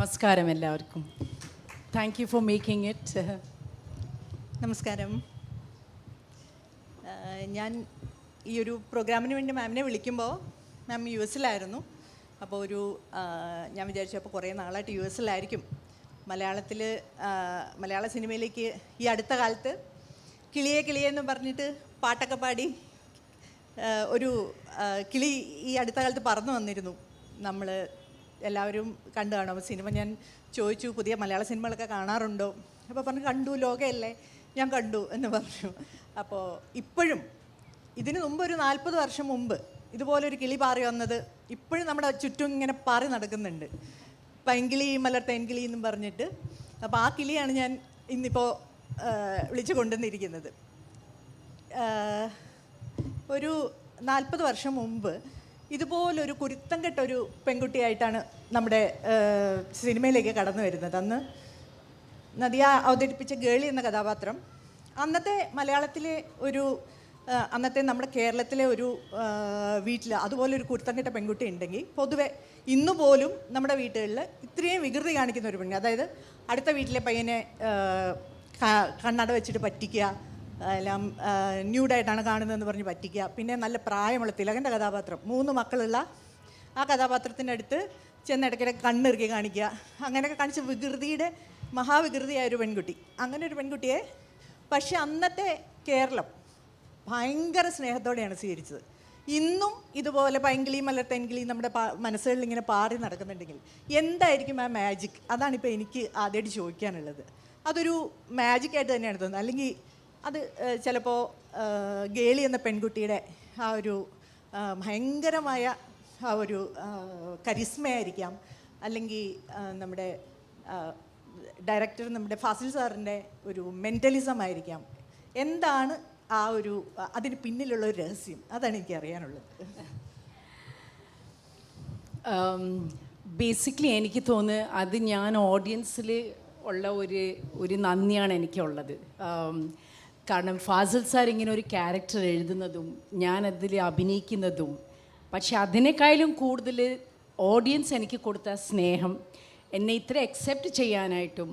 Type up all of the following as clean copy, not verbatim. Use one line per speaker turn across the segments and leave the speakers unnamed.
നമസ്കാരം എല്ലാവർക്കും. Thank you for making it.
നമസ്കാരം. ഞാൻ ഈ ഒരു പ്രോഗ്രാമിന് വേണ്ടി മാമിനെ വിളിക്കുമ്പോൾ മാം യു എസിലായിരുന്നു. അപ്പോൾ ഞാൻ വിചാരിച്ചു അപ്പോൾ കുറേ നാളായിട്ട് യു എസിലായിരിക്കും. മലയാള സിനിമയിലേക്ക് ഈ അടുത്ത കാലത്ത് കിളിയെ കിളിയെ എന്ന് പറഞ്ഞിട്ട് പാട്ടൊക്കെ പാടി ഒരു കിളി ഈ അടുത്ത കാലത്ത് പറന്നു വന്നിരുന്നു. നമ്മൾ എല്ലാവരും കണ്ടു കാണും സിനിമ. ഞാൻ ചോദിച്ചു പുതിയ മലയാള സിനിമകളൊക്കെ കാണാറുണ്ടോ? അപ്പോൾ പറഞ്ഞു കണ്ടു, ലോകയല്ലേ, ഞാൻ കണ്ടു എന്ന് പറഞ്ഞു. അപ്പോൾ ഇപ്പോഴും ഇതിന് മുമ്പ് ഒരു 40 വർഷം മുമ്പ് ഇതുപോലൊരു കിളി പാറി വന്നത് ഇപ്പോഴും നമ്മുടെ ചുറ്റും ഇങ്ങനെ പാറി നടക്കുന്നുണ്ട്. പൈങ്കിളി മലർത്തേൻകിളി എന്നും പറഞ്ഞിട്ട്. അപ്പോൾ ആ കിളിയാണ് ഞാൻ ഇന്നിപ്പോൾ വിളിച്ചു കൊണ്ടുവന്നിരിക്കുന്നത്. ഒരു 40 വർഷം മുമ്പ് ഇതുപോലൊരു കുരുത്തം കെട്ടൊരു പെൺകുട്ടിയായിട്ടാണ് നമ്മുടെ സിനിമയിലേക്ക് കടന്നു വരുന്നത്. അന്ന് നദിയ അവതരിപ്പിച്ച ഗേളി എന്ന കഥാപാത്രം അന്നത്തെ മലയാളത്തിലെ അന്നത്തെ നമ്മുടെ കേരളത്തിലെ ഒരു വീട്ടിൽ അതുപോലൊരു കുരുത്തം കെട്ട പെൺകുട്ടി ഉണ്ടെങ്കിൽ പൊതുവെ ഇന്നുപോലും നമ്മുടെ വീട്ടുകളിൽ ഇത്രയും വികൃതി കാണിക്കുന്ന ഒരു പെൺകുട്ടി, അതായത് അടുത്ത വീട്ടിലെ പയ്യനെ കണ്ണട വെച്ചിട്ട് പറ്റിക്കുക, എല്ലാം ന്യൂഡായിട്ടാണ് കാണുന്നതെന്ന് പറഞ്ഞ് പറ്റിക്കുക. പിന്നെ നല്ല പ്രായമുള്ള തിലകൻ്റെ കഥാപാത്രം, 3 മക്കളുള്ള ആ കഥാപാത്രത്തിൻ്റെ അടുത്ത് ചെന്ന് ഇടയ്ക്കിടയ്ക്ക് കണ്ണിറുക്കി കാണിക്കുക, അങ്ങനെയൊക്കെ കാണിച്ച് വികൃതിയുടെ മഹാവികൃതിയായ ഒരു പെൺകുട്ടി. അങ്ങനെ ഒരു പെൺകുട്ടിയെ പക്ഷെ അന്നത്തെ കേരളം ഭയങ്കര സ്നേഹത്തോടെയാണ് സ്വീകരിച്ചത്. ഇന്നും ഇതുപോലെ പൈങ്കിളി മലർത്തേൻകിളി നമ്മുടെ മനസ്സുകളിൽ ഇങ്ങനെ പാറി നടക്കുന്നുണ്ടെങ്കിൽ എന്തായിരിക്കും ആ മാജിക്? അതാണിപ്പോൾ എനിക്ക് ആദ്യമായിട്ട് ചോദിക്കാനുള്ളത്. അതൊരു മാജിക്കായിട്ട് തന്നെയാണ് തോന്നുന്നത്. അല്ലെങ്കിൽ അത് ചിലപ്പോൾ ഗേളി എന്ന പെൺകുട്ടിയുടെ ആ ഒരു ഭയങ്കരമായ ആ ഒരു കരിസ്മയായിരിക്കാം, അല്ലെങ്കിൽ നമ്മുടെ ഡയറക്ടർ നമ്മുടെ ഫാസിൽ സാറിൻ്റെ ഒരു മെൻ്റലിസം ആയിരിക്കാം. എന്താണ് ആ അതിന് പിന്നിലുള്ള ഒരു രഹസ്യം? അതാണ് എനിക്ക് അറിയാനുള്ളത്.
ബേസിക്കലി എനിക്ക് തോന്നുന്നു അത് ഞാൻ ഓഡിയൻസിൽ ഉള്ള ഒരു നന്ദിയാണ് എനിക്കുള്ളത്. കാരണം ഫാസിൽ സാർ ഇങ്ങനെ ഒരു ക്യാരക്ടർ എഴുതുന്നതും ഞാനതിൽ അഭിനയിക്കുന്നതും, പക്ഷെ അതിനേക്കാളും കൂടുതൽ ഓഡിയൻസ് എനിക്ക് കൊടുത്ത സ്നേഹം, എന്നെ ഇത്ര അക്സെപ്റ്റ് ചെയ്യാനായിട്ടും.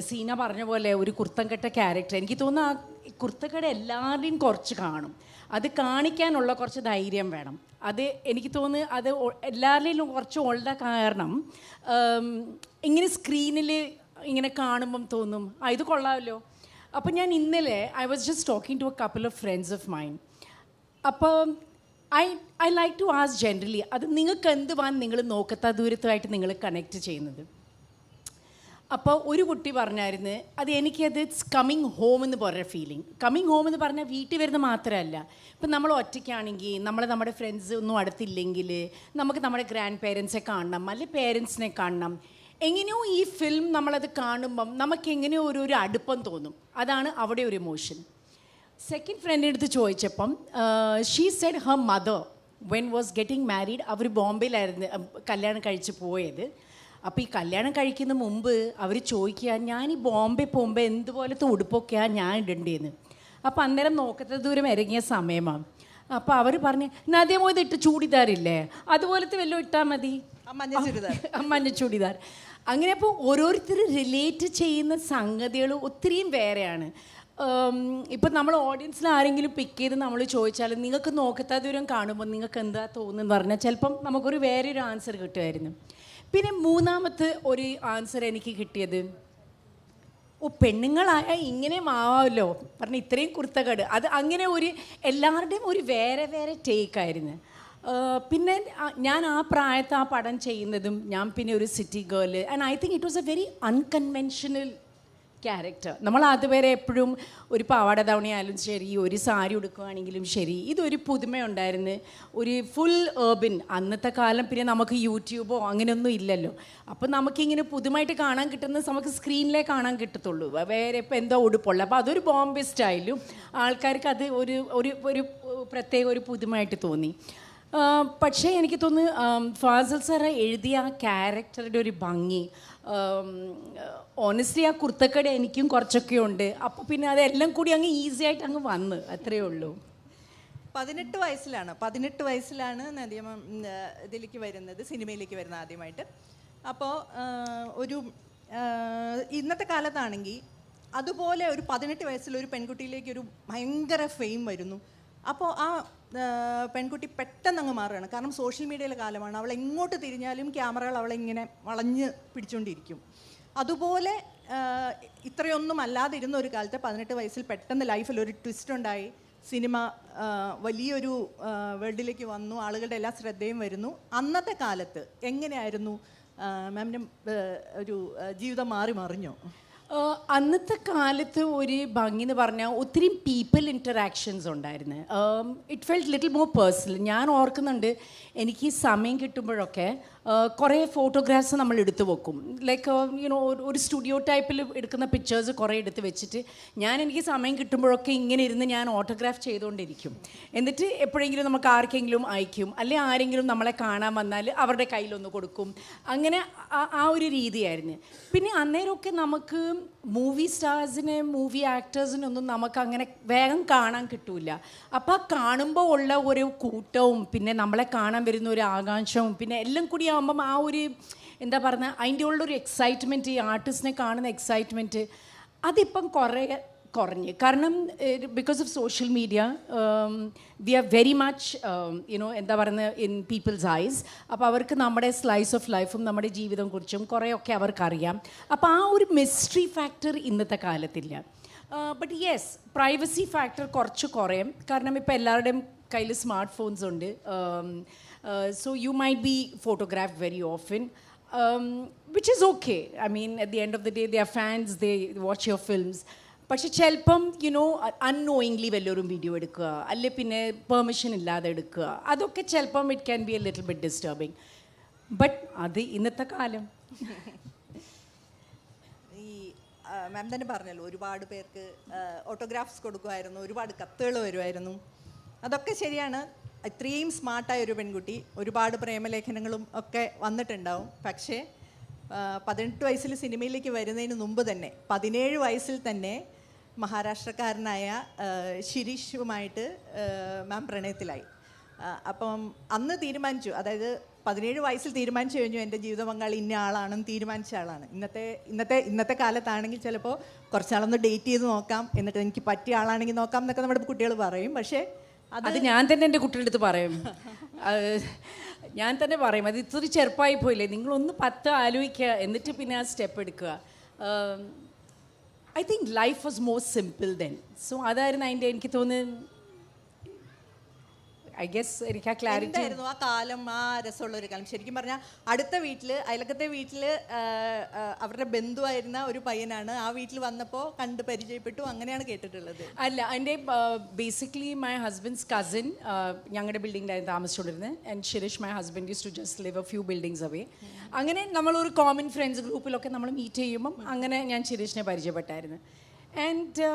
സീന പറഞ്ഞ പോലെ ഒരു കുർത്തംകെട്ട ക്യാരക്ടർ, എനിക്ക് തോന്നുന്നു ആ കുർത്തക്കട എല്ലാവരുടെയും കുറച്ച് കാണും. അത് കാണിക്കാനുള്ള കുറച്ച് ധൈര്യം വേണം. അത് എനിക്ക് തോന്നുന്നു അത് എല്ലാവരുടെയും കുറച്ച് ഉള്ള കാരണം ഇങ്ങനെ സ്ക്രീനിൽ ഇങ്ങനെ കാണുമ്പം തോന്നും ഇത് കൊള്ളാമല്ലോ. അപ്പോൾ ഞാൻ ഇന്നലെ I was just talking to a couple of friends of mine. അപ്പോൾ I like to ask generally, അത് നിങ്ങൾക്ക് എന്തുവാണ് നിങ്ങൾ നോക്കത്ത ദൂരത്തുമായിട്ട് നിങ്ങൾ കണക്ട് ചെയ്യുന്നത്? അപ്പോൾ ഒരു കുട്ടി പറഞ്ഞായിരുന്നു അത് എനിക്കത് കമ്മിങ് ഹോം എന്ന് പറഞ്ഞ ഫീലിംഗ്. കമ്മിങ് ഹോം എന്ന് പറഞ്ഞാൽ വീട്ടിൽ വരുന്നത് മാത്രമല്ല, ഇപ്പം നമ്മൾ ഒറ്റയ്ക്കാണെങ്കിൽ നമ്മുടെ ഫ്രണ്ട്സ് ഒന്നും അടുത്തില്ലെങ്കിൽ നമുക്ക് നമ്മുടെ ഗ്രാൻഡ് പേരൻസിനെ കാണണം, അല്ലെങ്കിൽ പേരൻസിനെ കാണണം. എങ്ങനെയോ ഈ ഫിലിം നമ്മളത് കാണുമ്പം നമുക്ക് എങ്ങനെയോ ഒരു അടുപ്പം തോന്നും. അതാണ് അവിടെ ഒരു ഇമോഷൻ. സെക്കൻഡ് ഫ്രണ്ടിൻ്റെ അടുത്ത് ചോദിച്ചപ്പം she said her mother when was getting married, അവർ ബോംബെയിലായിരുന്നു കല്യാണം കഴിച്ച് പോയത്. അപ്പോൾ ഈ കല്യാണം കഴിക്കുന്ന മുമ്പ് അവർ ചോദിക്കുക ഞാൻ ഈ ബോംബെ പോകുമ്പോൾ എന്തുപോലത്തെ ഉടുപ്പൊക്കെയാണ് ഞാൻ ഇടേണ്ടതെന്ന്. അപ്പോൾ അന്നേരം നോക്കത്ത ദൂരം ഇറങ്ങിയ സമയമാണ്. അപ്പോൾ അവർ പറഞ്ഞ് നദിയമോത് ഇട്ട് ചൂടിദാറില്ലേ അതുപോലത്തെ വല്ലതും ഇട്ടാൽ മതി, മഞ്ഞ ചൂടിദാർ. അങ്ങനെ അപ്പോൾ ഓരോരുത്തർ റിലേറ്റ് ചെയ്യുന്ന സംഗതികൾ ഒത്തിരിയും വേറെയാണ്. ഇപ്പം നമ്മൾ ഓഡിയൻസിൽ ആരെങ്കിലും പിക്ക് ചെയ്ത് നമ്മൾ ചോദിച്ചാൽ നിങ്ങൾക്ക് നോക്കത്ത ദൂരം കാണുമ്പോൾ നിങ്ങൾക്ക് എന്താ തോന്നുന്നു പറഞ്ഞാൽ ചിലപ്പം നമുക്കൊരു വേറൊരു ആൻസർ കിട്ടുമായിരുന്നു. പിന്നെ മൂന്നാമത്തെ ഒരു ആൻസർ എനിക്ക് കിട്ടിയത് പെണ്ണുങ്ങളായ ഇങ്ങനെ ആവാമല്ലോ പറഞ്ഞ ഇത്രയും കുർത്തകേട്, അത് അങ്ങനെ എല്ലാവരുടെയും ഒരു വേറെ വേറെ ടേക്കായിരുന്നു. പിന്നെ ഞാൻ ആ പ്രായത്ത് ആ പടം ചെയ്യുന്നതും ഞാൻ പിന്നെ ഒരു city girl, and I think it was A very unconventional character. നമ്മൾ അതുവരെ എപ്പോഴും ഒരു പാവാട ധാവണിയായാലും ശരി, ഒരു സാരി ഉടുക്കുകയാണെങ്കിലും ശരി, ഇതൊരു പുതുമയുണ്ടായിരുന്നു, ഒരു ഫുൾ ഏർബൻ. അന്നത്തെ കാലം പിന്നെ നമുക്ക് യൂട്യൂബോ അങ്ങനെയൊന്നും ഇല്ലല്ലോ. അപ്പം നമുക്കിങ്ങനെ പുതുമായിട്ട് കാണാൻ കിട്ടുന്നത് നമുക്ക് സ്ക്രീനിലേ കാണാൻ കിട്ടത്തുള്ളൂ, വേറെ ഇപ്പം എന്തോ ഉടുപ്പുള്ളൂ. അപ്പോൾ അതൊരു ബോംബെ സ്റ്റൈലും ആൾക്കാർക്ക് അത് ഒരു പ്രത്യേക ഒരു പുതുമയായിട്ട് തോന്നി. പക്ഷേ എനിക്ക് തോന്നുന്നു ഫാസിൽ സാർ എഴുതിയ ആ ക്യാരക്ടറുടെ ഒരു ഭംഗി, ഓണസ്റ്റ്ലി ആ കുർത്തക്കട എനിക്കും കുറച്ചൊക്കെ ഉണ്ട്. അപ്പോൾ പിന്നെ അതെല്ലാം കൂടി അങ്ങ് ഈസി ആയിട്ട് അങ്ങ് വന്ന്, അത്രയേ ഉള്ളൂ.
18 വയസ്സിലാണ് നദിയമ ഇതിലേക്ക് വരുന്നത്, സിനിമയിലേക്ക് വരുന്നത് ആദ്യമായിട്ട്. അപ്പോൾ ഒരു ഇന്നത്തെ കാലത്താണെങ്കിൽ അതുപോലെ ഒരു 18 വയസ്സിലൊരു പെൺകുട്ടിയിലേക്ക് ഒരു ഭയങ്കര ഫെയിം വരുന്നു. അപ്പോൾ ആ പെൺകുട്ടി പെട്ടെന്ന് അങ്ങ് മാറുകയാണ്. കാരണം സോഷ്യൽ മീഡിയയിലെ കാലമാണ്. അവൾ എങ്ങോട്ട് തിരിഞ്ഞാലും ക്യാമറകൾ അവളെ ഇങ്ങനെ വളഞ്ഞ് പിടിച്ചുകൊണ്ടിരിക്കും. അതുപോലെ ഇത്രയൊന്നും അല്ലാതിരുന്ന ഒരു കാലത്ത് 18 വയസ്സിൽ പെട്ടെന്ന് ലൈഫിൽ ഒരു ട്വിസ്റ്റ് ഉണ്ടായി. സിനിമ വലിയൊരു വേൾഡിലേക്ക് വന്നു, ആളുകളുടെ എല്ലാ ശ്രദ്ധയും വരുന്നു. അന്നത്തെ കാലത്ത് എങ്ങനെയായിരുന്നു മാമിൻ്റെ ഒരു ജീവിതം മാറി മറിഞ്ഞോ?
അന്നത്തെ കാലത്ത് ഒരു ഭംഗി എന്ന് പറഞ്ഞാൽ ഒത്തിരി പീപ്പിൾ ഇൻറ്ററാക്ഷൻസ് ഉണ്ടായിരുന്നു. It felt little more personal. ഞാൻ ഓർക്കുന്നുണ്ട്, എനിക്ക് സമയം കിട്ടുമ്പോഴൊക്കെ കുറേ ഫോട്ടോഗ്രാഫ്സ് നമ്മൾ എടുത്തു വെക്കും. ലൈക്ക് യുനോ ഒരു സ്റ്റുഡിയോ ടൈപ്പിൽ എടുക്കുന്ന പിക്ചേഴ്സ് കുറേ എടുത്ത് വെച്ചിട്ട് എനിക്ക് സമയം കിട്ടുമ്പോഴൊക്കെ ഇങ്ങനെ ഇരുന്ന് ഞാൻ ഓട്ടോഗ്രാഫ് ചെയ്തുകൊണ്ടിരിക്കും. എന്നിട്ട് എപ്പോഴെങ്കിലും നമുക്ക് ആർക്കെങ്കിലും അയക്കും, അല്ലെങ്കിൽ ആരെങ്കിലും നമ്മളെ കാണാൻ വന്നാൽ അവരുടെ കയ്യിലൊന്ന് കൊടുക്കും. അങ്ങനെ ആ ഒരു രീതിയായിരുന്നു. പിന്നെ അന്നേരമൊക്കെ നമുക്ക് മൂവി സ്റ്റാർസിനെ, മൂവി ആക്ടേഴ്സിനൊന്നും നമുക്ക് അങ്ങനെ വേഗം കാണാൻ കിട്ടൂല. അപ്പോൾ കാണുമ്പോൾ ഉള്ള ഒരു കൂട്ടവും പിന്നെ നമ്മളെ കാണാൻ വരുന്ന ഒരു ആകാംക്ഷവും പിന്നെ എല്ലാം കൂടി ആകുമ്പം ആ ഒരു എന്താ പറയുക, അതിൻ്റെ ഉള്ളൊരു എക്സൈറ്റ്മെൻറ്റ്, ഈ ആർട്ടിസ്റ്റിനെ കാണുന്ന എക്സൈറ്റ്മെൻറ്റ് അതിപ്പം കുറഞ്ഞ്. കാരണം because of social media we are very much എന്താ പറയുന്നത് ഇൻ പീപ്പിൾസ് ഐസ്. അപ്പോൾ അവർക്ക് നമ്മുടെ സ്ലൈസ് ഓഫ് ലൈഫും നമ്മുടെ ജീവിതം കുറിച്ചും കുറേയൊക്കെ അവർക്കറിയാം. അപ്പോൾ ആ ഒരു മിസ്റ്ററി ഫാക്ടർ ഇന്നത്തെ കാലത്തില്ല. ബട്ട് യെസ്, പ്രൈവസി ഫാക്ടർ കുറച്ച് കുറയും. കാരണം ഇപ്പോൾ എല്ലാവരുടെയും കയ്യിൽ സ്മാർട്ട് ഫോൺസ് ഉണ്ട്. So you might be photographed very often, which is okay. I mean, at the end of the day, they are fans, they watch your films. പക്ഷെ ചിലപ്പം unknowingly വല്ലവരും വീഡിയോ എടുക്കുക, അല്ലെ പിന്നെ പെർമിഷൻ ഇല്ലാതെ എടുക്കുക, അതൊക്കെ ചിലപ്പം it can be A little bit disturbing. But അത് ഇന്നത്തെ കാലം.
ഈ മാം തന്നെ പറഞ്ഞല്ലോ, ഒരുപാട് പേർക്ക് ഓട്ടോഗ്രാഫ്സ് കൊടുക്കുമായിരുന്നു, ഒരുപാട് കത്തുകൾ വരുമായിരുന്നു. അതൊക്കെ ശരിയാണ്. ഇത്രയും സ്മാർട്ടായ ഒരു പെൺകുട്ടി, ഒരുപാട് പ്രേമലേഖനങ്ങളും ഒക്കെ വന്നിട്ടുണ്ടാവും. പക്ഷേ 18 വയസ്സിൽ സിനിമയിലേക്ക് വരുന്നതിന് മുമ്പ് തന്നെ 17 വയസ്സിൽ തന്നെ മഹാരാഷ്ട്രക്കാരനായ ശിരീഷുമായിട്ട് മാം പ്രണയത്തിലായി. അപ്പം അന്ന് തീരുമാനിച്ചു, അതായത് 17 വയസ്സിൽ തീരുമാനിച്ചു കഴിഞ്ഞു എൻ്റെ ജീവിത പങ്കാളി ഇന്ന ആളാണെന്ന് തീരുമാനിച്ച ആളാണ്. ഇന്നത്തെ കാലത്താണെങ്കിൽ ചിലപ്പോൾ കുറച്ചാളൊന്ന് ഡേറ്റ് ചെയ്ത് നോക്കാം, എന്നിട്ട് എനിക്ക് പറ്റിയ ആളാണെങ്കിൽ നോക്കാം എന്നൊക്കെ നമ്മുടെ കുട്ടികൾ പറയും. പക്ഷേ
അത് ഞാൻ തന്നെ എൻ്റെ കുട്ടികളുടെ അടുത്ത് പറയും. ഞാൻ തന്നെ പറയും, അത് ഇത്തിരി ചെറുപ്പമായി പോയില്ലേ, നിങ്ങളൊന്ന് 10 ആലോചിക്കുക, എന്നിട്ട് പിന്നെ ആ സ്റ്റെപ്പ് എടുക്കുക. I think life was more simple then. So അതായിരുന്നു അതിൻ്റെ, എനിക്ക് തോന്നുന്നു, ഐ ഗെസ് എനിക്ക് ആ ക്ലാരിറ്റി
ആയിരുന്നു ആ കാലം, ആ രസമുള്ള ഒരു കാലം. ശരിക്കും പറഞ്ഞാൽ അടുത്ത വീട്ടിൽ, അയലക്കത്തെ വീട്ടിൽ അവരുടെ ബന്ധുവായിരുന്ന ഒരു പയ്യനാണ്. ആ വീട്ടിൽ വന്നപ്പോൾ കണ്ട് പരിചയപ്പെട്ടു, അങ്ങനെയാണ് കേട്ടിട്ടുള്ളത്.
അല്ല, എൻ്റെ ബേസിക്കലി മൈ ഹസ്ബൻഡ്സ് കസിൻ ഞങ്ങളുടെ ബിൽഡിങ്ങിലായിരുന്നു താമസിച്ചുകൊണ്ടിരുന്നത്. And Shirish my husband use to just live a few buildings away. അങ്ങനെ നമ്മളൊരു കോമൺ ഫ്രണ്ട്സ് ഗ്രൂപ്പിലൊക്കെ നമ്മൾ മീറ്റ് ചെയ്യുമ്പം അങ്ങനെ ഞാൻ ശിരീഷിനെ പരിചയപ്പെട്ടായിരുന്നു. ആൻഡ്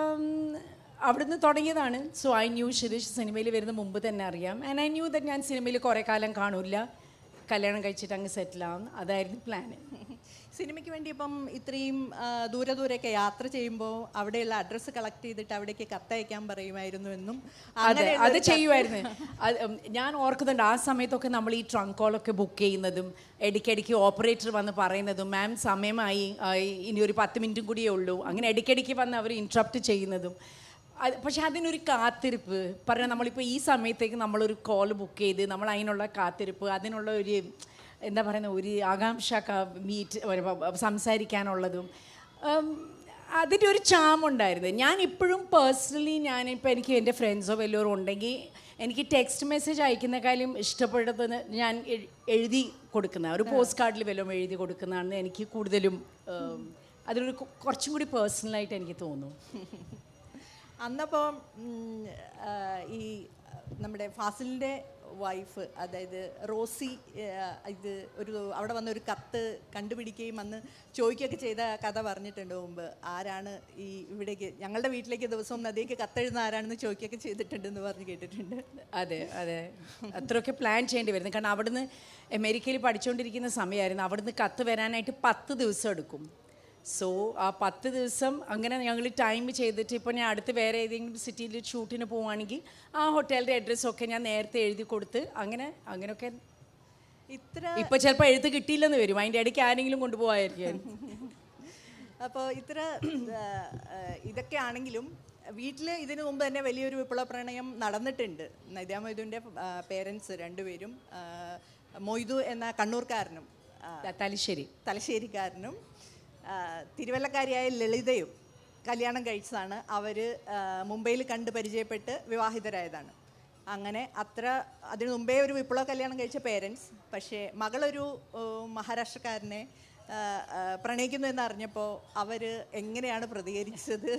അവിടുന്ന് തുടങ്ങിയതാണ്. സോ ഐ ന്യൂ ശിരീഷ് സിനിമയിൽ വരുന്ന മുമ്പ് തന്നെ അറിയാം. ആൻഡ് ഐ ന്യൂ ദറ്റ് ഞാൻ സിനിമയിൽ കുറേ കാലം കാണില്ല, കല്യാണം കഴിച്ചിട്ട് അങ്ങ് സെറ്റിലാവും, അതായിരുന്നു പ്ലാന്.
സിനിമയ്ക്ക് വേണ്ടി ഇപ്പം ഇത്രയും ദൂരെയൊക്കെ യാത്ര ചെയ്യുമ്പോൾ അവിടെയുള്ള അഡ്രസ്സ് കളക്ട് ചെയ്തിട്ട് അവിടേക്ക് കത്തയക്കാൻ പറയുമായിരുന്നു എന്നും.
അതെ, അത് ചെയ്യുമായിരുന്നു. ഞാൻ ഓർക്കുന്നുണ്ട്, ആ സമയത്തൊക്കെ നമ്മൾ ഈ ട്രങ്ക് കോളൊക്കെ ബുക്ക് ചെയ്യുന്നതും ഇടയ്ക്കിടയ്ക്ക് ഓപ്പറേറ്റർ വന്ന് പറയുന്നതും മാം സമയമായി, ഇനി ഒരു 10 മിനിറ്റും കൂടിയേ ഉള്ളൂ, അങ്ങനെ ഇടയ്ക്കിടയ്ക്ക് വന്ന് അവർ ഇൻട്രപ്റ്റ് ചെയ്യുന്നതും. പക്ഷെ അതിനൊരു കാത്തിരിപ്പ് പറഞ്ഞാൽ, നമ്മളിപ്പോൾ ഈ സമയത്തേക്ക് നമ്മളൊരു കോൾ ബുക്ക് ചെയ്ത് നമ്മൾ അതിനുള്ള കാത്തിരിപ്പ്, അതിനുള്ള ഒരു എന്താ പറയുന്നത്, ഒരു ആകാംക്ഷ, മീറ്റ് സംസാരിക്കാനുള്ളതും അതിൻ്റെ ഒരു ചാമുണ്ടായിരുന്നു. ഞാൻ ഇപ്പോഴും പേഴ്സണലി ഞാനിപ്പോൾ എനിക്ക് എൻ്റെ ഫ്രണ്ട്സോ വല്ലവരും ഉണ്ടെങ്കിൽ എനിക്ക് ടെക്സ്റ്റ് മെസ്സേജ് അയക്കുന്നേക്കാളും ഇഷ്ടപ്പെടുന്നത് ഞാൻ എഴുതി കൊടുക്കുന്ന ഒരു പോസ്റ്റ് കാർഡിൽ വല്ലതും എഴുതി കൊടുക്കുന്നതാണ് എനിക്ക് കൂടുതലും, അതിലൊരു കുറച്ചും കൂടി പേഴ്സണലായിട്ട് എനിക്ക് തോന്നുന്നു.
അന്നപ്പോൾ ഈ നമ്മുടെ ഫാസിലിൻ്റെ വൈഫ്, അതായത് റോസി, ഇത് അവിടെ വന്ന ഒരു കത്ത് കണ്ടുപിടിക്കുകയും അന്ന് ചോദിക്കുകയൊക്കെ ചെയ്ത കഥ പറഞ്ഞിട്ടുണ്ട് മുമ്പ്. ആരാണ് ഈ ഇവിടേക്ക് ഞങ്ങളുടെ വീട്ടിലേക്ക് ദിവസവും നദിയേക്ക് കത്തെഴുതുന്ന ആരാണെന്ന് ചോദിക്കുകയൊക്കെ ചെയ്തിട്ടുണ്ടെന്ന് പറഞ്ഞ് കേട്ടിട്ടുണ്ട്.
അതെ അതെ, അത്രയൊക്കെ പ്ലാൻ ചെയ്യേണ്ടി വരുന്നത്. കാരണം അവിടുന്ന് അമേരിക്കയിൽ പഠിച്ചുകൊണ്ടിരിക്കുന്ന സമയമായിരുന്നു. അവിടുന്ന് കത്ത് വരാനായിട്ട് 10 ദിവസം എടുക്കും. സോ ആ 10 ദിവസം അങ്ങനെ ഞങ്ങൾ ടൈം ചെയ്തിട്ട്, ഇപ്പോൾ ഞാൻ അടുത്ത് വേറെ ഏതെങ്കിലും സിറ്റിയിൽ ഷൂട്ടിന് പോവുകയാണെങ്കിൽ ആ ഹോട്ടലിൻ്റെ അഡ്രസ്സൊക്കെ ഞാൻ നേരത്തെ എഴുതി കൊടുത്ത് അങ്ങനെയൊക്കെ
ഇത്ര
ഇപ്പൊ ചിലപ്പോൾ എഴുത്ത് കിട്ടിയില്ലെന്ന് വരും, അതിൻ്റെ ഇടയ്ക്ക് ആരെങ്കിലും കൊണ്ടുപോകായിരിക്കും.
അപ്പോൾ ഇത്ര ഇതൊക്കെ ആണെങ്കിലും വീട്ടിൽ ഇതിനു മുമ്പ് തന്നെ വലിയൊരു വിപ്ലവ പ്രണയം നടന്നിട്ടുണ്ട്. നദിയ മൊയ്തുവിൻ്റെ പേരൻസ് രണ്ടുപേരും, മൊയ്തു എന്ന കണ്ണൂർക്കാരനും തലശ്ശേരിക്കാരനും തിരുവല്ലക്കാരിയായ ലളിതയും കല്യാണം കഴിച്ചതാണ്. അവർ മുംബൈയിൽ കണ്ട് പരിചയപ്പെട്ട് വിവാഹിതരായതാണ്. അങ്ങനെ അതിനു മുമ്പേ ഒരു വിപ്ലവ കല്യാണം കഴിച്ച പേരൻസ്. പക്ഷേ മകളൊരു മഹാരാഷ്ട്രക്കാരനെ പ്രണയിക്കുന്നു എന്നറിഞ്ഞപ്പോൾ അവർ എങ്ങനെയാണ് പ്രതികരിച്ചത്?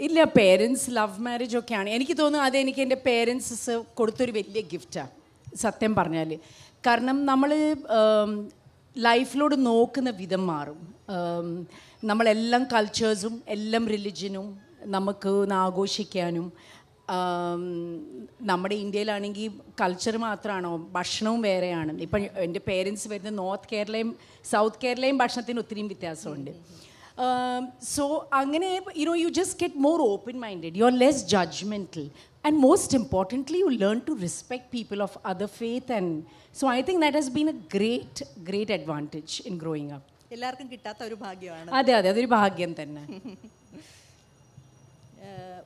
ഇല്ല, പേരൻസ് ലവ് മാരേജ് ഒക്കെയാണ്. എനിക്ക് തോന്നുന്നു അതെനിക്ക് എൻ്റെ പേരൻസ് കൊടുത്തൊരു വലിയ ഗിഫ്റ്റാണ് സത്യം പറഞ്ഞാൽ. കാരണം നമ്മൾ ലൈഫിലോട് നോക്കുന്ന വിധം മാറും. നമ്മളെല്ലാം കൾച്ചേഴ്സും എല്ലാം റിലിജനും നമുക്ക് ആഘോഷിക്കാനും, നമ്മുടെ ഇന്ത്യയിലാണെങ്കിൽ കൾച്ചർ മാത്രമാണോ, ഭക്ഷണവും വേറെയാണ്. ഇപ്പം എൻ്റെ പേരൻസ് വരുന്ന നോർത്ത് കേരളയും സൗത്ത് കേരളയും ഭക്ഷണത്തിന് ഒത്തിരിയും വ്യത്യാസമുണ്ട്. സോ അങ്ങനെ you just get more open-minded, you're less judgmental, and most importantly you learn to respect people of other faith. And so I think that has been a great advantage in growing up.
എല്ലാവർക്കും കിട്ടാത്ത ഒരു ഭാഗ്യമാണ്.
അതെ, അതൊരു ഭാഗ്യം തന്നെ.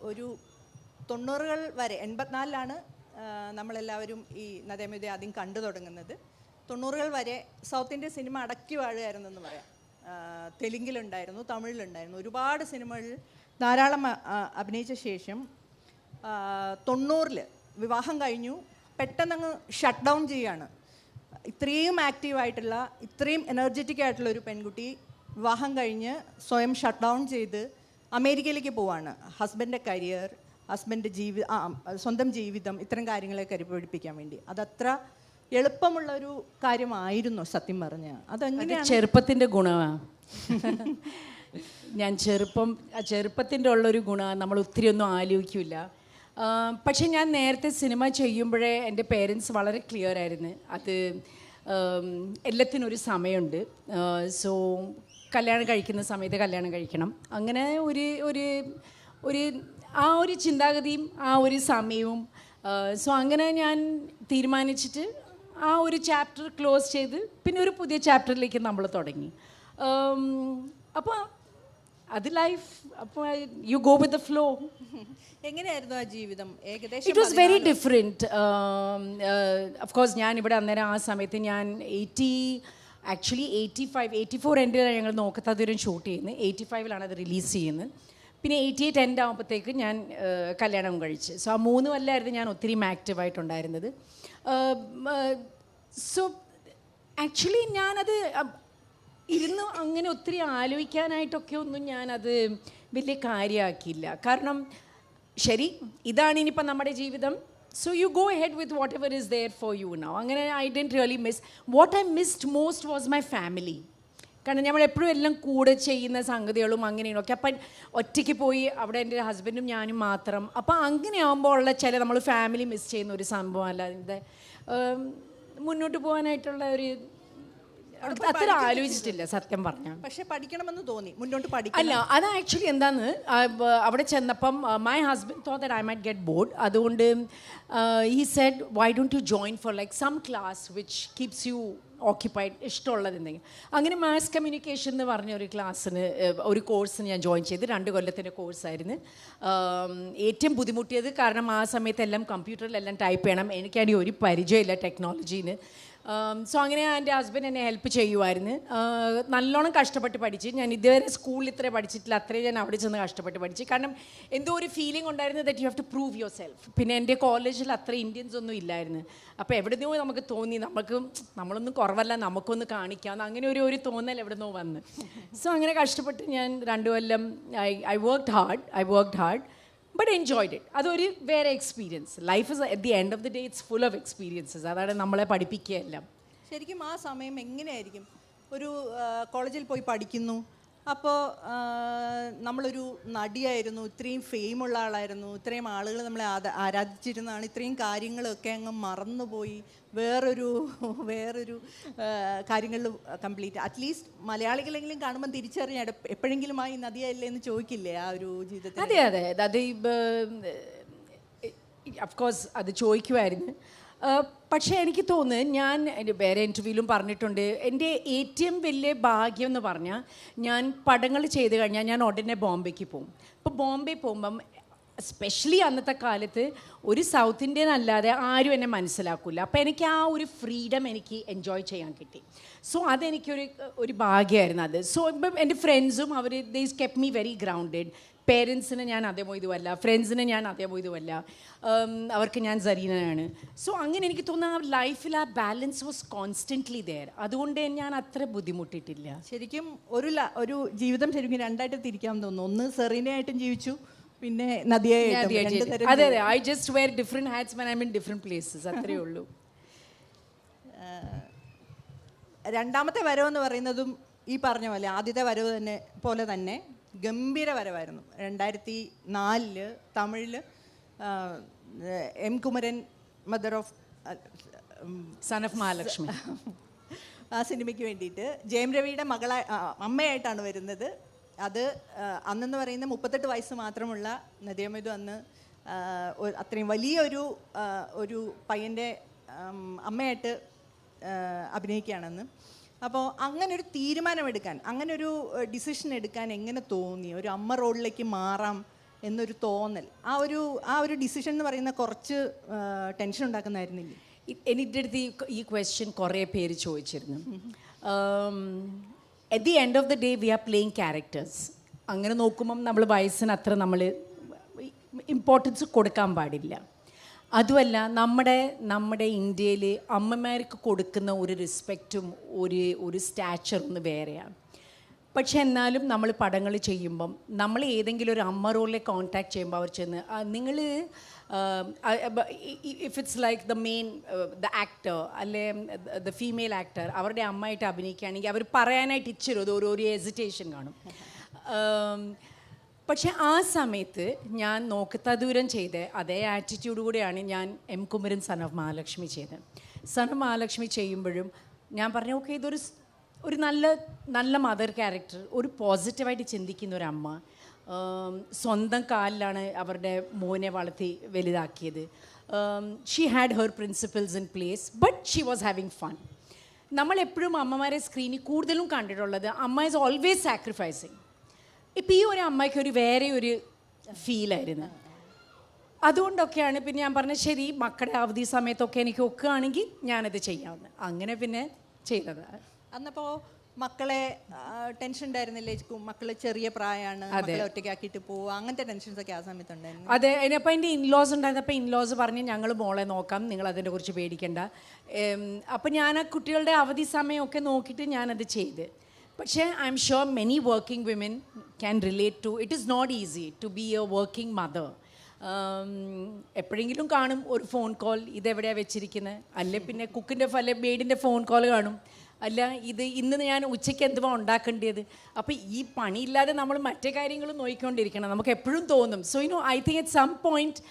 ഒരു 90കൾ വരെ, 84ലാണ് നമ്മളെല്ലാവരും ഈ നദിയ മൊയ്തു ആദ്യം കണ്ടു തുടങ്ങുന്നത്. 90കൾ വരെ സൗത്ത് ഇന്ത്യൻ സിനിമ അടക്കി വാഴുകയായിരുന്നു എന്ന് പറയാം. തെലുങ്കിലുണ്ടായിരുന്നു, തമിഴിലുണ്ടായിരുന്നു, ഒരുപാട് സിനിമകളിൽ ധാരാളം അഭിനയിച്ച ശേഷം 90ൽ വിവാഹം കഴിഞ്ഞു. പെട്ടെന്നങ്ങ് ഷട്ട് ഡൗൺ ചെയ്യുകയാണ്. ഇത്രയും ആക്റ്റീവായിട്ടുള്ള, ഇത്രയും എനർജറ്റിക് ആയിട്ടുള്ള ഒരു പെൺകുട്ടി വിവാഹം കഴിഞ്ഞ് സ്വയം ഷട്ട് ഡൗൺ ചെയ്ത് അമേരിക്കയിലേക്ക് പോവാണ്. ഹസ്ബൻഡിൻ്റെ കരിയർ, ഹസ്ബൻഡ് സ്വന്തം ജീവിതം, ഇത്തരം കാര്യങ്ങളെ കരുപിടിപ്പിക്കാൻ വേണ്ടി. അതത്ര എളുപ്പമുള്ളൊരു കാര്യമായിരുന്നു സത്യം പറഞ്ഞ. അതെങ്ങനെയാണ്?
ചെറുപ്പത്തിൻ്റെ ഗുണമാണ്. ഞാൻ ചെറുപ്പത്തിൻ്റെ ഉള്ളൊരു ഗുണമാണ്. നമ്മൾ ഒത്തിരി ഒന്നും ആലോചിക്കില്ല. പക്ഷെ ഞാൻ നേരത്തെ സിനിമ ചെയ്യുമ്പോഴേ എൻ്റെ പേരൻസ് വളരെ ക്ലിയർ ആയിരുന്നു. അത് എല്ലാത്തിനൊരു സമയമുണ്ട്. സോ കല്യാണം കഴിക്കുന്ന സമയത്ത് കല്യാണം കഴിക്കണം, അങ്ങനെ ആ ഒരു ചിന്താഗതിയും ആ ഒരു സമയവും. സോ അങ്ങനെ ഞാൻ തീരുമാനിച്ചിട്ട് ആ ഒരു ചാപ്റ്റർ ക്ലോസ് ചെയ്ത് പിന്നെ ഒരു പുതിയ ചാപ്റ്ററിലേക്ക് നമ്മൾ തുടങ്ങി. അപ്പോൾ അത് ലൈഫ്. അപ്പോൾ you go with the flow.
എങ്ങനെയായിരുന്നു ആ ജീവിതം? ഏകദേശം
it was very different. Of course ഞാൻ ഇവിടെ അന്നേരം ആ സമയത്ത് ഞാൻ 84 എൻഡിലാണ് ഞങ്ങൾ നോക്കത്താതൊരു ഷൂട്ട് ചെയ്യുന്നത്. 85ലാണ് അത് റിലീസ് ചെയ്യുന്നത്. പിന്നെ 88 എൻഡ് ആകുമ്പോഴത്തേക്ക് ഞാൻ കല്യാണം കഴിച്ച്. സോ ആ 3 കൊല്ലമായിരുന്നു ഞാൻ ഒത്തിരി ആക്റ്റീവായിട്ടുണ്ടായിരുന്നത്. സോ ആക്ച്വലി ഞാനത് ഇരുന്ന് അങ്ങനെ ഒത്തിരി ആലോചിക്കാനായിട്ടൊക്കെ ഒന്നും ഞാനത് വലിയ കാര്യമാക്കിയില്ല. കാരണം ശരി, ഇതാണ് ഇനിയിപ്പം നമ്മുടെ ജീവിതം. So you go ahead with whatever is there for you now. അങ്ങനെ I didn't really miss. What I missed most was my family. കാരണം നമ്മൾ എപ്പോഴും എല്ലാം കൂടെ ചെയ്യുന്ന സംഗതികളും അങ്ങനെയൊക്കെ. അപ്പം ഒറ്റയ്ക്ക് പോയി അവിടെ എൻ്റെ ഹസ്ബൻഡും ഞാനും മാത്രം. അപ്പം അങ്ങനെയാകുമ്പോൾ ഉള്ള ചില നമ്മൾ ഫാമിലി മിസ് ചെയ്യുന്ന ഒരു സംഭവം അല്ലാതെ മുന്നോട്ട് പോകാനായിട്ടുള്ള ഒരു അത്ര ആലോചിച്ചിട്ടില്ല സത്യം പറഞ്ഞാൽ.
പക്ഷെ പഠിക്കണമെന്ന് തോന്നി, മുന്നോട്ട് പഠിക്കണം.
അല്ല, അത് ആക്ച്വലി എന്താന്ന് അവിടെ ചെന്നപ്പം my husband thought that I might get bored. അതുകൊണ്ട് he said why don't you join for like some class which keeps you occupied, ഇഷ്ടമുള്ളത് എന്തെങ്കിലും. അങ്ങനെ മാസ് കമ്മ്യൂണിക്കേഷൻ എന്ന് പറഞ്ഞ ഒരു ക്ലാസ്സിന്, ഒരു കോഴ്സിന് ഞാൻ ജോയിൻ ചെയ്ത്. 2 കൊല്ലത്തിൻ്റെ കോഴ്സായിരുന്നു. ഏറ്റവും ബുദ്ധിമുട്ടിയത് കാരണം ആ സമയത്ത് എല്ലാം കമ്പ്യൂട്ടറിലെല്ലാം ടൈപ്പ് ചെയ്യണം. എനിക്കാണെങ്കിൽ ഒരു പരിചയമില്ല ടെക്നോളജീന്. സോ അങ്ങനെ എൻ്റെ ഹസ്ബൻഡ് എന്നെ ഹെൽപ്പ് ചെയ്യുമായിരുന്നു. നല്ലോണം കഷ്ടപ്പെട്ട് പഠിച്ച്. ഞാൻ ഇതുവരെ സ്കൂളിൽ ഇത്രയും പഠിച്ചിട്ടില്ല, അത്രയും ഞാൻ അവിടെ ചെന്ന് കഷ്ടപ്പെട്ട് പഠിച്ച്. കാരണം എന്തോ ഒരു ഫീലിംഗ് ഉണ്ടായിരുന്നു that you have to prove yourself. പിന്നെ എൻ്റെ കോളേജിൽ അത്ര ഇന്ത്യൻസ് ഒന്നും ഇല്ലായിരുന്നു. അപ്പോൾ എവിടുന്നോ നമുക്ക് തോന്നി നമ്മളൊന്നും കുറവല്ല, നമുക്കൊന്ന് കാണിക്കാമെന്ന്. അങ്ങനെ ഒരു തോന്നൽ എവിടുന്നോ വന്ന്. സോ അങ്ങനെ കഷ്ടപ്പെട്ട് ഞാൻ 2 കൊല്ലം I worked hard but enjoyed it. അതൊരു വേറെ experience. Life is at the end of the day it's full of experiences. അതാണ് നമ്മളെ പഠിപ്പിക്കുകയെല്ലാം.
ശരിക്കും ആ സമയം എങ്ങനെയായിരിക്കും? ഒരു കോളേജിൽ പോയി പഠിക്കുന്നു, അപ്പോൾ നമ്മളൊരു നടിയായിരുന്നു, ഇത്രയും ഫെയിമുള്ള ആളായിരുന്നു, ഇത്രയും ആളുകൾ നമ്മളെ ആരാധിച്ചിരുന്നതാണ്. ഇത്രയും കാര്യങ്ങളൊക്കെ അങ്ങ് മറന്നുപോയി വേറൊരു കാര്യങ്ങളിൽ കംപ്ലീറ്റ്. അറ്റ്ലീസ്റ്റ് മലയാളികളെങ്കിലും കാണുമ്പോൾ തിരിച്ചറിഞ്ഞ എപ്പോഴെങ്കിലും ആ ഈ നദിയല്ലേ എന്ന് ചോദിക്കില്ലേ ആ ഒരു ജീവിതത്തിൽ?
അതെ, അത് ഓഫ് കോഴ്സ് അത് ചോദിക്കുമായിരുന്നു. പക്ഷേ എനിക്ക് തോന്നുന്നു, ഞാൻ എൻ്റെ വേറെ ഇൻ്റർവ്യൂവിലും പറഞ്ഞിട്ടുണ്ട്, എൻ്റെ ഏറ്റവും വലിയ ഭാഗ്യം എന്ന് പറഞ്ഞാൽ ഞാൻ പടങ്ങൾ ചെയ്ത് കഴിഞ്ഞാൽ ഞാൻ ഉടനെ ബോംബെക്ക് പോകും. അപ്പോൾ ബോംബെ പോകുമ്പം എസ്പെഷ്യലി അന്നത്തെ കാലത്ത് ഒരു സൗത്ത് ഇന്ത്യൻ അല്ലാതെ ആരും എന്നെ മനസ്സിലാക്കില്ല. അപ്പോൾ എനിക്ക് ആ ഒരു ഫ്രീഡം എനിക്ക് എൻജോയ് ചെയ്യാൻ കിട്ടി. സോ അതെനിക്കൊരു ഭാഗ്യമായിരുന്നു അത്. സോ ഇപ്പം എൻ്റെ ഫ്രണ്ട്സും അവർ ദേ കെപ്റ്റ് മീ വെരി ഗ്രൗണ്ടഡ്. പേരൻസിന് ഞാൻ അതേപോലെ ഇതുമല്ല, ഫ്രണ്ട്സിന് ഞാൻ അതേപോലെ ഇതുമല്ല, അവർക്ക് ഞാൻ സരീനയാണ്. സോ അങ്ങനെ എനിക്ക് തോന്നുന്നു ആ ലൈഫിൽ ആ ബാലൻസ് വാസ് കോൺസ്റ്റൻ്റ്ലി ദെയർ. അതുകൊണ്ട് ഞാൻ അത്ര ബുദ്ധിമുട്ടിയിട്ടില്ല.
ശരിക്കും ഒരു ജീവിതം ശരിക്കും രണ്ടായിട്ട് തിരിക്കാൻ തോന്നുന്നു. ഒന്ന് സെറീനയായിട്ടും ജീവിച്ചു, പിന്നെ നദിയായിട്ടും.
അതെ, I just wear different hats when I'm in different places, അത്രയേ ഉള്ളൂ.
രണ്ടാമത്തെ വരവെന്ന് പറയുന്നതും ഈ പറഞ്ഞ പോലെ ആദ്യത്തെ വരവ് പോലെ തന്നെ ഗംഭീര വരവായിരുന്നു. 2004 തമിഴിൽ M Kumaran, mother of
sun of Mahalakshmi,
ആ സിനിമയ്ക്ക് വേണ്ടിയിട്ട് ജയം രവിയുടെ അമ്മയായിട്ടാണ് വരുന്നത്. അത് അന്നെന്ന് പറയുന്ന 38 വയസ്സ് മാത്രമുള്ള നദിയമേതു അന്ന് അത്രയും വലിയൊരു പയ്യൻ്റെ അമ്മയായിട്ട് അഭിനയിക്കുകയാണെന്ന്. അപ്പോൾ അങ്ങനൊരു തീരുമാനമെടുക്കാൻ, അങ്ങനൊരു ഡിസിഷൻ എടുക്കാൻ എങ്ങനെ തോന്നി? ഒരു അമ്മ റോളിലേക്ക് മാറാം എന്നൊരു തോന്നൽ, ആ ഒരു ഡിസിഷൻ എന്ന് പറയുന്ന കുറച്ച് ടെൻഷൻ ഉണ്ടാക്കുന്നതായിരുന്നില്ലേ?
എൻ്റെ അടുത്ത് ഈ ക്വസ്റ്റ്യൻ കുറേ പേര് ചോദിച്ചിരുന്നു. At the end of the day we are playing characters. അങ്ങനെ നോക്കുമ്പം നമ്മൾ വയസ്സിന് അത്ര നമ്മൾ ഇമ്പോർട്ടൻസ് കൊടുക്കാൻ പാടില്ല. അതുമല്ല, നമ്മുടെ ഇന്ത്യയിൽ അമ്മമാർക്ക് കൊടുക്കുന്ന ഒരു റെസ്പെക്റ്റും ഒരു സ്റ്റാച്ചറും ഒന്ന് വേറെയാണ്. പക്ഷെ എന്നാലും നമ്മൾ പടങ്ങൾ ചെയ്യുമ്പം നമ്മൾ ഏതെങ്കിലും ഒരു അമ്മ റോളിലെ കോൺടാക്ട് ചെയ്യുമ്പോൾ അവർ ചെന്ന് നിങ്ങൾ if it's like the actor അല്ലെ ദ ഫീമെയിൽ ആക്ടർ അവരുടെ അമ്മയായിട്ട് അഭിനയിക്കുകയാണെങ്കിൽ അവർ പറയാനായിട്ട് ഇച്ചിരി ഒരു ഹെസിറ്റേഷൻ കാണും. പക്ഷെ ആ സമയത്ത് ഞാൻ നോക്കത്ത ദൂരം ചെയ്ത അതേ ആറ്റിറ്റ്യൂഡ് കൂടെയാണ് ഞാൻ M Kumaran son of Mahalakshmi ചെയ്തത്. സൺ ഓഫ് മഹാലക്ഷ്മി ചെയ്യുമ്പോഴും ഞാൻ പറഞ്ഞു, ഓക്കെ, ഒരു നല്ല മദർ ക്യാരക്ടർ, ഒരു പോസിറ്റീവായിട്ട് ചിന്തിക്കുന്ന ഒരു അമ്മ, സ്വന്തം കാലിലാണ് അവരുടെ മോനെ വളർത്തി വലുതാക്കിയത്. She had her principles in place, but she was having fun. നമ്മളെപ്പോഴും അമ്മമാരെ സ്ക്രീനിൽ കൂടുതലും കണ്ടിട്ടുള്ളത് അമ്മ ഈസ് ഓൾവേസ് സാക്രിഫൈസിങ്. ഇപ്പം ഈ ഒരു അമ്മയ്ക്ക് വേറെ ഒരു ഫീലായിരുന്നു. അതുകൊണ്ടൊക്കെയാണ് പിന്നെ ഞാൻ പറഞ്ഞത്, ശരി മക്കളുടെ അവധി സമയത്തൊക്കെ എനിക്ക് ഒക്കുകയാണെങ്കിൽ ഞാനത് ചെയ്യാമെന്ന്. അങ്ങനെ പിന്നെ ചെയ്തതാണ്.
അന്നപ്പോൾ മക്കളെ ടെൻഷൻ ഉണ്ടായിരുന്നില്ലേ? മക്കള് ചെറിയ പ്രായമാണ്, മക്കളെ ഒറ്റയ്ക്കാക്കിയിട്ട് പോവുക, അങ്ങനത്തെ ടെൻഷൻസ് ഒക്കെ ആ സമയത്ത് ഉണ്ടായിരുന്നു.
അതെ, അപ്പോൾ എൻ്റെ ഇൻലോസ് ഉണ്ടായിരുന്നപ്പോൾ ഇൻലോസ് പറഞ്ഞ് ഞങ്ങൾ മോളെ നോക്കാം, നിങ്ങൾ അതിനെ കുറിച്ച് പേടിക്കണ്ട. അപ്പം ഞാൻ ആ കുട്ടികളുടെ അവധി സമയമൊക്കെ നോക്കിയിട്ട് ഞാനത് ചെയ്ത്. പക്ഷേ I'm sure many working women can relate to it is not easy to be a working mother. എപ്പോഴെങ്കിലും കാണും ഒരു ഫോൺ കോൾ, ഇതെവിടെയാണ് വെച്ചിരിക്കുന്നത്, അല്ലെ പിന്നെ കുക്കിൻ്റെ മെയ്ഡിൻ്റെ ഫോൺ കോൾ കാണും, അല്ല ഇന്ന് ഞാൻ ഉച്ചയ്ക്ക് എന്തുവാ ഉണ്ടാക്കേണ്ടത്. അപ്പോൾ ഈ പണിയില്ലാതെ നമ്മൾ മറ്റേ കാര്യങ്ങളും നോക്കിക്കൊണ്ടിരിക്കണം, നമുക്ക് എപ്പോഴും തോന്നും. So I think at some point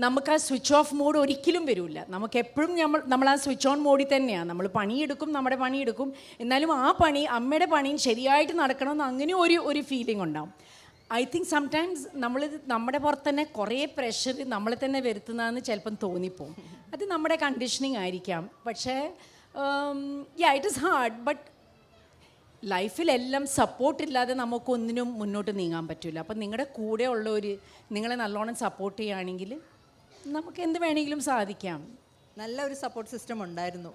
നമുക്ക് ആ സ്വിച്ച് ഓഫ് മോഡ് ഒരിക്കലും വരില്ല. നമുക്ക് എപ്പോഴും നമ്മൾ ആ സ്വിച്ച് ഓൺ മോഡിൽ തന്നെയാണ്. നമ്മൾ പണിയെടുക്കും, നമ്മുടെ പണിയെടുക്കും, എന്നാലും ആ അമ്മയുടെ പണിയും ശരിയായിട്ട് നടക്കണമെന്ന് അങ്ങനെ ഒരു ഫീലിംഗ് ഉണ്ടാവും. ഐ തിങ്ക് സംടൈംസ് നമ്മുടെ പുറത്ത് തന്നെ കുറേ പ്രഷർ നമ്മളെ തന്നെ വരുത്തുന്നതെന്ന് ചിലപ്പം തോന്നിപ്പോവും. അത് നമ്മുടെ കണ്ടീഷനിങ് ആയിരിക്കാം. പക്ഷേ ഇറ്റ് ഈസ് ഹാർഡ്, ബട്ട് ലൈഫിലെല്ലാം സപ്പോർട്ടില്ലാതെ നമുക്കൊന്നിനും മുന്നോട്ട് നീങ്ങാൻ പറ്റില്ല. അപ്പം നിങ്ങളുടെ കൂടെ നിങ്ങളെ നല്ലോണം സപ്പോർട്ട് ചെയ്യുകയാണെങ്കിൽ നമുക്ക് എന്ത് വേണമെങ്കിലും സാധിക്കാം.
നല്ലൊരു സപ്പോർട്ട് സിസ്റ്റം
ഉണ്ടായിരുന്നു.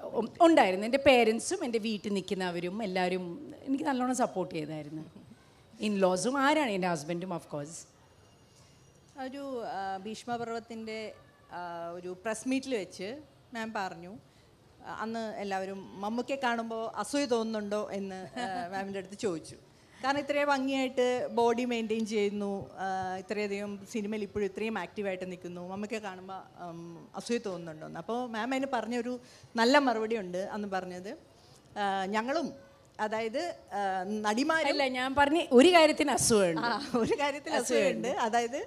എൻ്റെ പേരൻസും എൻ്റെ വീട്ടിൽ നിൽക്കുന്നവരും എല്ലാവരും എനിക്ക് നല്ലോണം സപ്പോർട്ട് ചെയ്തായിരുന്നു. ഇൻലോസും ആരാണ് എൻ്റെ ഹസ്ബൻഡും ഓഫ് കോഴ്സ്.
ഒരു ഭീഷ്മപർവത്തിൻ്റെ ഒരു പ്രസ് മീറ്റിൽ വെച്ച് മാം പറഞ്ഞു, അന്ന് എല്ലാവരും മമ്മൂക്കെ കാണുമ്പോൾ അസൂയ തോന്നുന്നുണ്ടോ എന്ന് മാമിൻ്റെ അടുത്ത് ചോദിച്ചു. കാരണം ഇത്രയും ഭംഗിയായിട്ട് ബോഡി മെയിൻറ്റെയിൻ ചെയ്യുന്നു, ഇത്രയധികം സിനിമയിൽ ഇപ്പോഴും ഇത്രയും ആക്റ്റീവായിട്ട് നിൽക്കുന്നു, മമ്മൂക്കെ കാണുമ്പോൾ അസൂയ തോന്നുന്നുണ്ടോ എന്ന്. അപ്പോൾ മാം അതിന് പറഞ്ഞൊരു നല്ല മറുപടി ഉണ്ട്. അന്ന് പറഞ്ഞത്, ഞങ്ങളും അതായത് നടിമാരല്ല,
ഞാൻ പറഞ്ഞ ഒരു കാര്യത്തിന് അസുഖമുണ്ട്,
ഒരു കാര്യത്തിൽ അസുഖമുണ്ട്. അതായത്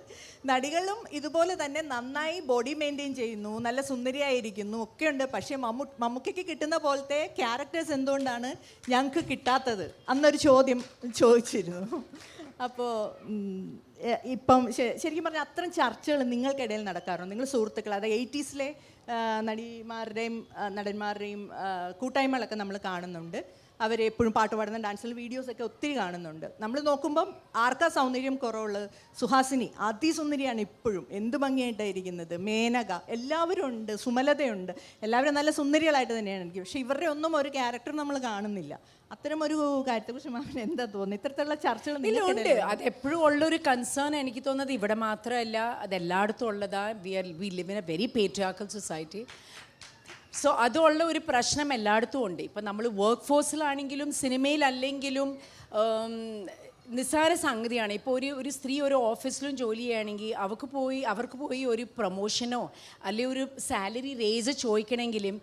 നടികളും ഇതുപോലെ തന്നെ നന്നായി ബോഡി മെയിൻറ്റെയിൻ ചെയ്യുന്നു, നല്ല സുന്ദരിയായിരിക്കുന്നു ഒക്കെയുണ്ട്. പക്ഷേ മമ്മൂക്കയ്ക്ക് കിട്ടുന്ന പോലത്തെ ക്യാരക്ടേഴ്സ് എന്തുകൊണ്ടാണ് ഞങ്ങൾക്ക് കിട്ടാത്തത് അന്നൊരു ചോദ്യം ചോദിച്ചിരുന്നു. അപ്പോൾ ഇപ്പം ശരിക്കും പറഞ്ഞാൽ അത്തരം ചർച്ചകൾ നിങ്ങൾക്കിടയിൽ നടക്കാറുണ്ട്? നിങ്ങൾ സുഹൃത്തുക്കൾ, അതായത് 80s നടിമാരുടെയും നടന്മാരുടെയും കൂട്ടായ്മകളൊക്കെ നമ്മൾ കാണുന്നുണ്ട്. അവരെപ്പോഴും പാട്ട് പാടുന്ന ഡാൻസിൽ വീഡിയോസൊക്കെ ഒത്തിരി കാണുന്നുണ്ട്. നമ്മൾ നോക്കുമ്പം ആർക്കാ സൗന്ദര്യം കുറവുള്ളത്? സുഹാസിനി അതിസുന്ദരിയാണ് ഇപ്പോഴും, എന്ത് ഭംഗിയായിട്ടാണ് ഇരിക്കുന്നത്. മേനക, എല്ലാവരും ഉണ്ട്. സുമലതയുണ്ട്, എല്ലാവരും നല്ല സുന്ദരികളായിട്ട് തന്നെയാണ് എനിക്ക്. പക്ഷേ ഇവരുടെ ഒന്നും ഒരു ക്യാരക്ടർ നമ്മൾ കാണുന്നില്ല. അത്തരം ഒരു കാര്യത്തെക്കുറിച്ച് മാമിന് എന്താ തോന്നുന്നത്? ഇത്തരത്തിലുള്ള ചർച്ചകൾ
ഉണ്ട്. അത് എപ്പോഴും ഉള്ളൊരു കൺസേൺ എനിക്ക് തോന്നുന്നത് ഇവിടെ മാത്രമല്ല, അത് എല്ലായിടത്തും ഉള്ളതാ. We live in a very patriarchal society. So അതുള്ള ഒരു പ്രശ്നം എല്ലായിടത്തും ഉണ്ട്. ഇപ്പം നമ്മൾ വർക്ക് ഫോഴ്സിലാണെങ്കിലും സിനിമയിലല്ലെങ്കിലും നിസ്സാര സംഗതിയാണ്. ഇപ്പോൾ ഒരു സ്ത്രീ ഒരു ഓഫീസിലും ജോലി ചെയ്യുകയാണെങ്കിൽ അവർക്ക് പോയി ഒരു പ്രൊമോഷനോ അല്ലെങ്കിൽ ഒരു സാലറി റേസ് ചോദിക്കണമെങ്കിലും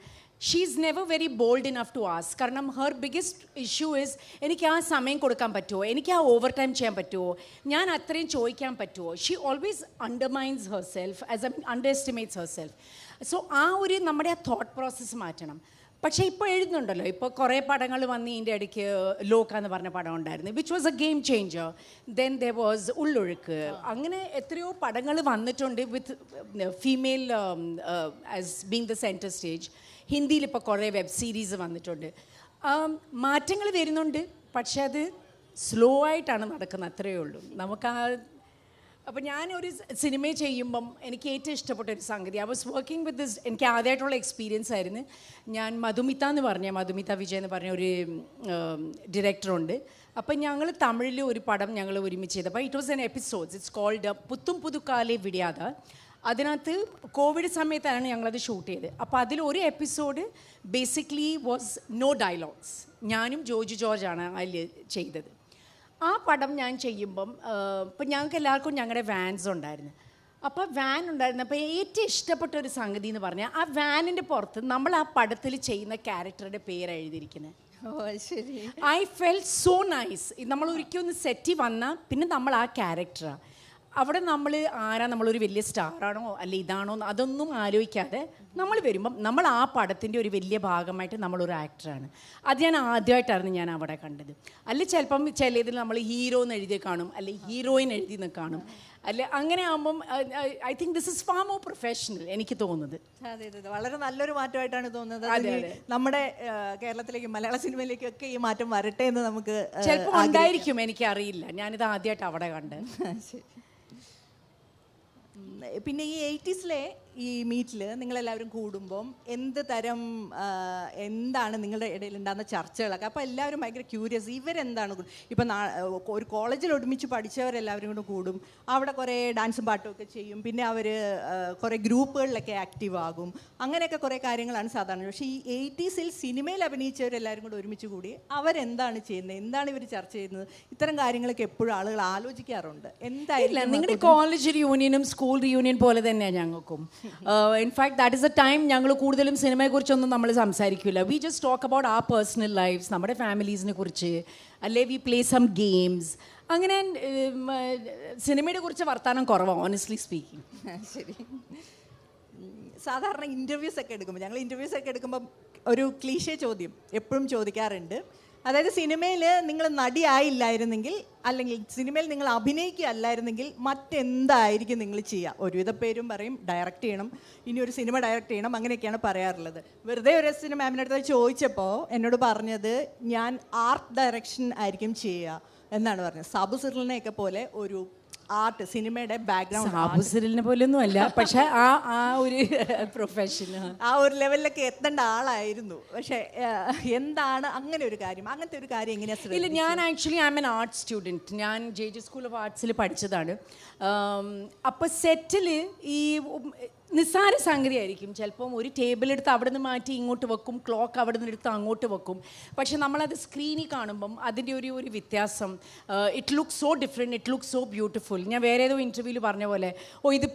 she is never very bold enough to ask. കാരണം ഹെർ ബിഗ്ഗസ്റ്റ് ഇഷ്യൂ ഇസ് എനിക്ക് ആ സമയം കൊടുക്കാൻ പറ്റുമോ, എനിക്ക് ആ ഓവർ ടൈം ചെയ്യാൻ പറ്റുമോ, ഞാൻ അത്രയും ചോദിക്കാൻ പറ്റുമോ. She always undermines herself underestimates herself. So ആ ഒരു നമ്മുടെ ആ തോട്ട് പ്രോസസ്സ് മാറ്റണം. പക്ഷേ ഇപ്പോൾ എഴുതുന്നുണ്ടല്ലോ, ഇപ്പോൾ കുറേ പടങ്ങൾ വന്ന് ഇതിൻ്റെ ഇടയ്ക്ക് ലോക എന്ന് പറഞ്ഞ പടം ഉണ്ടായിരുന്നു, which was a game changer. Then there was Ullozhukku. അങ്ങനെ എത്രയോ പടങ്ങൾ വന്നിട്ടുണ്ട് with female as being the centre stage. ഹിന്ദിയിൽ ഇപ്പോൾ കുറേ വെബ് സീരീസ് വന്നിട്ടുണ്ട്. മാറ്റങ്ങൾ വരുന്നുണ്ട്, പക്ഷെ അത് സ്ലോ ആയിട്ടാണ് നടക്കുന്നത്, അത്രയേ ഉള്ളൂ. നമുക്ക് അപ്പോൾ ഞാനൊരു സിനിമ ചെയ്യുമ്പം എനിക്ക് ഏറ്റവും ഇഷ്ടപ്പെട്ട ഒരു സംഗതി, I was working with this, എനിക്ക് ആദ്യമായിട്ടുള്ള എക്സ്പീരിയൻസ് ആയിരുന്നു. ഞാൻ മധുമിത വിജയ് എന്ന് പറഞ്ഞ ഒരു ഡയറക്ടറുണ്ട്. അപ്പം ഞങ്ങൾ തമിഴിൽ ഒരു പടം ഞങ്ങൾ ഒരുമിച്ച് ചെയ്തപ്പോൾ it was an episodes, it's called Putham Pudhukaalai Vidiyaadhaa. അതിനകത്ത് കോവിഡ് സമയത്താണ് ഞങ്ങളത് ഷൂട്ട് ചെയ്തത്. അപ്പോൾ അതിലൊരു episode basically was no dialogues. ഞാനും ജോർജാണ് അതിൽ ചെയ്തത്. ആ പടം ഞാൻ ചെയ്യുമ്പം ഇപ്പം ഞങ്ങൾക്ക് എല്ലാവർക്കും ഞങ്ങളുടെ വാൻസ് ഉണ്ടായിരുന്നു. അപ്പോൾ വാൻ ഉണ്ടായിരുന്നു. അപ്പോൾ ഏറ്റവും ഇഷ്ടപ്പെട്ട ഒരു സംഗതി എന്ന് പറഞ്ഞാൽ ആ വാനിൻ്റെ പുറത്ത് നമ്മൾ ആ പടത്തിൽ ചെയ്യുന്ന ക്യാരക്ടറുടെ പേര് എഴുതിയിരിക്കുന്നത്.
ശരി.
I felt so nice. നമ്മൾ ഒരിക്കലും ഒന്ന് സെറ്റിൽ വന്നാൽ പിന്നെ നമ്മൾ ആ ക്യാരക്ടറാണ്. അവിടെ നമ്മൾ നമ്മളൊരു വലിയ സ്റ്റാറാണോ അല്ല ഇതാണോ അതൊന്നും ആലോചിക്കാതെ നമ്മൾ വരുമ്പം നമ്മൾ ആ പടത്തിൻ്റെ ഒരു വലിയ ഭാഗമായിട്ട് നമ്മളൊരു ആക്ടറാണ്. അത് ഞാൻ ആദ്യമായിട്ടായിരുന്നു ഞാൻ അവിടെ കണ്ടത്. അല്ല ചിലപ്പം ചിലതിൽ നമ്മൾ ഹീറോ എന്ന് എഴുതി കാണും, അല്ലെ ഹീറോയിൻ എഴുതി കാണും, അല്ലെ അങ്ങനെ ആകുമ്പം I think this is far more professional എനിക്ക് തോന്നുന്നത്.
അതെ, വളരെ നല്ലൊരു മാറ്റമായിട്ടാണ് തോന്നുന്നത്. നമ്മുടെ കേരളത്തിലേക്കും മലയാള സിനിമയിലേക്കൊക്കെ ഈ മാറ്റം വരട്ടെ എന്ന് നമുക്ക്
ചിലപ്പോൾ ഉണ്ടായിരിക്കും, എനിക്കറിയില്ല. ഞാനിത് ആദ്യമായിട്ട് അവിടെ കണ്ട്.
ശരി. പിന്നെ ഈ 80s ഈ മീറ്റിൽ നിങ്ങളെല്ലാവരും കൂടുമ്പം എന്താണ് നിങ്ങളുടെ ഇടയിൽ ഉണ്ടാകുന്ന ചർച്ചകളൊക്കെ? അപ്പോൾ എല്ലാവരും ഭയങ്കര ക്യൂരിയസ്, ഇവരെന്താണ് ഇപ്പം ഒരു കോളേജിൽ ഒരുമിച്ച് പഠിച്ചവരെല്ലാവരും കൂടെ കൂടും, അവിടെ കുറേ ഡാൻസും പാട്ടും ഒക്കെ ചെയ്യും, പിന്നെ അവർ കുറേ ഗ്രൂപ്പുകളിലൊക്കെ ആക്റ്റീവ് ആകും, അങ്ങനെയൊക്കെ കുറേ കാര്യങ്ങളാണ് സാധാരണ. പക്ഷേ ഈ 80s സിനിമയിൽ അഭിനയിച്ചവരെല്ലാവരും കൂടെ ഒരുമിച്ച് കൂടി അവരെന്താണ് ചെയ്യുന്നത്, എന്താണ് ഇവർ ചർച്ച ചെയ്യുന്നത്, ഇത്തരം കാര്യങ്ങളൊക്കെ എപ്പോഴും ആളുകൾ ആലോചിക്കാറുണ്ട്. എന്തായാലും
നിങ്ങളുടെ കോളേജ് റിയൂണിയനും സ്കൂൾ റിയൂണിയൻ പോലെ തന്നെയാണ് ഞങ്ങൾക്കും. In fact that is a time ഞങ്ങൾ കൂടുതലും സിനിമയെക്കുറിച്ചൊന്നും നമ്മൾ സംസാരിക്കില്ല. We just talk about our personal lives, നമ്മുടെ ഫാമിലീസിനെ കുറിച്ച്, അല്ലെ വി പ്ലേ സം ഗെയിംസ്. അങ്ങനെ സിനിമയെ കുറിച്ച് വർത്താനം കുറവാണ്, ഓണസ്റ്റ്ലി സ്പീക്കിംഗ്.
ശരി. സാധാരണ ഇൻ്റർവ്യൂസ് ഒക്കെ എടുക്കുമ്പോൾ ഒരു ക്ലീഷേ ചോദ്യം എപ്പോഴും ചോദിക്കാറുണ്ട്. അതായത് സിനിമയിൽ നിങ്ങൾ നടിയായില്ലായിരുന്നെങ്കിൽ, അല്ലെങ്കിൽ സിനിമയിൽ നിങ്ങൾ അഭിനയിക്കുകയല്ലായിരുന്നെങ്കിൽ മറ്റെന്തായിരിക്കും നിങ്ങൾ ചെയ്യുക? ഒരുവിധ പേരും പറയും ഡയറക്റ്റ് ചെയ്യണം, ഇനി ഒരു സിനിമ ഡയറക്റ്റ് ചെയ്യണം, അങ്ങനെയൊക്കെയാണ് പറയാറുള്ളത്. വെറുതെ ഒരു സിനിമ മാമിനടുത്ത് ചോദിച്ചപ്പോൾ എന്നോട് പറഞ്ഞത് ഞാൻ ആർട്ട് ഡയറക്ഷൻ ആയിരിക്കും ചെയ്യുക എന്നാണ് പറഞ്ഞത്. സാബു സിറിലിനെയൊക്കെ പോലെ ഒരു ആർട്ട്, സിനിമയുടെ ബാക്ക്ഗ്രൗണ്ട്
സാബുസിലിനെ പോലൊന്നും അല്ല, പക്ഷെ ആ ഒരു പ്രൊഫഷൻ
ആ ഒരു ലെവലിലൊക്കെ എത്തേണ്ട ആളായിരുന്നു. പക്ഷെ എന്താണ് അങ്ങനെ ഒരു കാര്യം, അങ്ങനത്തെ ഒരു കാര്യം എങ്ങനെയാണ്?
ഇല്ല, ഞാൻ actually I M an art student. ഞാൻ JJ സ്കൂൾ ഓഫ് ആർട്സിൽ പഠിച്ചതാണ്. അപ്പോൾ സെറ്റിൽ ഈ നിസ്സാര സംഗതിയായിരിക്കും. ചിലപ്പം ഒരു ടേബിൾ എടുത്ത് അവിടെ നിന്ന് മാറ്റി ഇങ്ങോട്ട് വെക്കും, ക്ലോക്ക് അവിടെ നിന്ന് എടുത്ത് അങ്ങോട്ട് വെക്കും. പക്ഷെ നമ്മളത് സ്ക്രീനിൽ കാണുമ്പം അതിൻ്റെ ഒരു വ്യത്യാസം, it look so different, it look so beautiful. ഞാൻ വേറെ ഏതോ ഇൻ്റർവ്യൂവിൽ പറഞ്ഞ പോലെ, ഇത്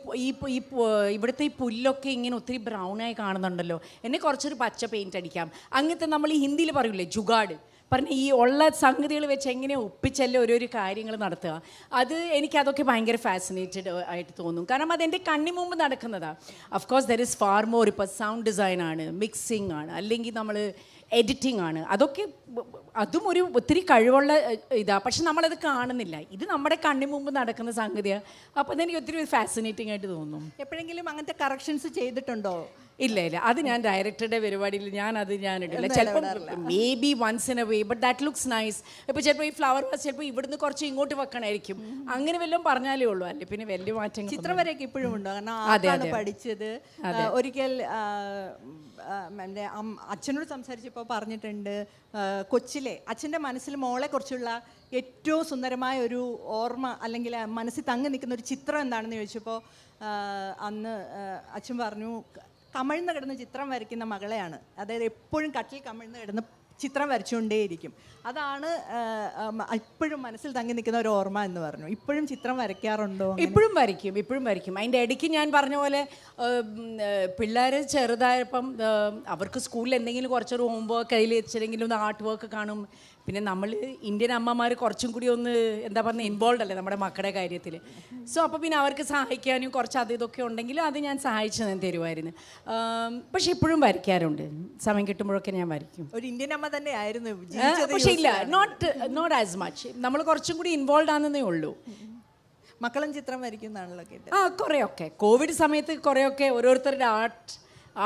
ഇവിടുത്തെ ഈ പുല്ലൊക്കെ ഇങ്ങനെ ഒത്തിരി ബ്രൗണായി കാണുന്നുണ്ടല്ലോ, എന്നെ കുറച്ചൊരു പച്ച പെയിൻറ്റ് അടിക്കാം. അങ്ങനത്തെ നമ്മൾ ഈ ഹിന്ദിയിൽ പറയൂലേ ജുഗാഡ്, പറഞ്ഞ ഈ ഉള്ള സംഗതികൾ വെച്ച് എങ്ങനെ ഒപ്പിച്ചല്ലേ ഓരോരോ കാര്യങ്ങൾ നടത്തുക. എനിക്കതൊക്കെ ഭയങ്കര ഫാസിനേറ്റഡ് ആയിട്ട് തോന്നും. കാരണം അതെൻ്റെ കണ്ണി മുമ്പ് നടക്കുന്നതാണ്. Of course there is far more. ഇപ്പോൾ സൗണ്ട് ഡിസൈനാണ്, മിക്സിംഗ് ആണ്, അല്ലെങ്കിൽ നമ്മൾ എഡിറ്റിംഗ് ആണ്. അതൊക്കെ അതും ഒരു ഒത്തിരി കഴിവുള്ള ഇതാ. പക്ഷെ നമ്മളത് കാണുന്നില്ല. ഇത് നമ്മുടെ കണ്ണിന് മുമ്പ് നടക്കുന്ന സംഗതിയാണ്. അപ്പോൾ അതെനിക്ക് ഒത്തിരി ഫാസിനേറ്റിംഗ് ആയിട്ട് തോന്നും.
എപ്പോഴെങ്കിലും അങ്ങനത്തെ കറക്ഷൻസ് ചെയ്തിട്ടുണ്ടോ?
ഇല്ല, അത് ഞാൻ ഡയറക്ടറുടെ പരിപാടിയിൽ ഞാൻ ഇടില്ല. ചിലപ്പോൾ maybe once in a way, but that looks nice. ഇപ്പോൾ ചിലപ്പോൾ ഈ ഫ്ലവർ വാസ് ചിലപ്പോൾ ഇവിടുന്ന് കുറച്ച് ഇങ്ങോട്ട് വെക്കണമായിരിക്കും. അങ്ങനെ വല്ലതും പറഞ്ഞാലേ ഉള്ളൂ. അല്ലേ പിന്നെ വലിയ മാറ്റങ്ങൾ.
ചിത്രം വരെയൊക്കെ ഇപ്പോഴും ഉണ്ടോ? കാരണം ആദ്യമാണ് പഠിച്ചത്. ഒരിക്കൽ എൻ്റെ അച്ഛനോട് സംസാരിച്ചപ്പോൾ പറഞ്ഞിട്ടുണ്ട്, കൊച്ചിലെ അച്ഛൻ്റെ മനസ്സിൽ മോളെ കുറിച്ചുള്ള ഏറ്റവും സുന്ദരമായ ഒരു ഓർമ്മ അല്ലെങ്കിൽ മനസ്സിൽ തങ്ങി നിൽക്കുന്ന ഒരു ചിത്രം എന്താണെന്ന് ചോദിച്ചപ്പോൾ അന്ന് അച്ഛൻ പറഞ്ഞു, കമിഴ്ന്ന് കിടന്ന് ചിത്രം വരയ്ക്കുന്ന മകളെയാണ്. അതായത് എപ്പോഴും കട്ടിൽ കമിഴ്ന്ന് കിടന്ന് ചിത്രം വരച്ചുകൊണ്ടേയിരിക്കും. അതാണ് ഇപ്പോഴും മനസ്സിൽ തങ്ങി നിൽക്കുന്ന ഒരു ഓർമ്മ എന്ന് പറഞ്ഞു. ഇപ്പോഴും ചിത്രം വരയ്ക്കാറുണ്ടോ?
ഇപ്പോഴും വരയ്ക്കും. അതിൻ്റെ ഇടയ്ക്ക് ഞാൻ പറഞ്ഞ പോലെ പിള്ളേർ ചെറുതായപ്പം അവർക്ക് സ്കൂളിൽ എന്തെങ്കിലും കുറച്ചൊരു ഹോംവർക്ക് കയ്യിൽ വെച്ചില്ലെങ്കിലും ഒന്ന് ആർട്ട് വർക്ക് കാണും. പിന്നെ നമ്മൾ ഇന്ത്യൻ അമ്മമാർ കുറച്ചും കൂടി ഒന്ന് എന്താ പറയുക ഇൻവോൾവ് അല്ലേ നമ്മുടെ മക്കളുടെ കാര്യത്തിൽ. സോ അപ്പോൾ പിന്നെ അവർക്ക് സഹായിക്കാനും കുറച്ച് അത് ഇതൊക്കെ ഉണ്ടെങ്കിലും അത് ഞാൻ സഹായിച്ചു തരുമായിരുന്നു. പക്ഷെ ഇപ്പോഴും വരയ്ക്കാറുണ്ട്. സമയം കിട്ടുമ്പോഴൊക്കെ ഞാൻ വരയ്ക്കും.
ഒരു ഇന്ത്യൻ അമ്മ തന്നെ ആയിരുന്നു.
പക്ഷേ ഇല്ല, നോട്ട് ആസ് മച്ച്. നമ്മൾ കുറച്ചും കൂടി ഇൻവോൾവ് ആണെന്നേ ഉള്ളൂ.
മക്കളും ചിത്രം വരയ്ക്കുന്നതാണല്ലോ കേട്ടത്.
കുറേയൊക്കെ കോവിഡ് സമയത്ത് കുറേയൊക്കെ ഓരോരുത്തരുടെ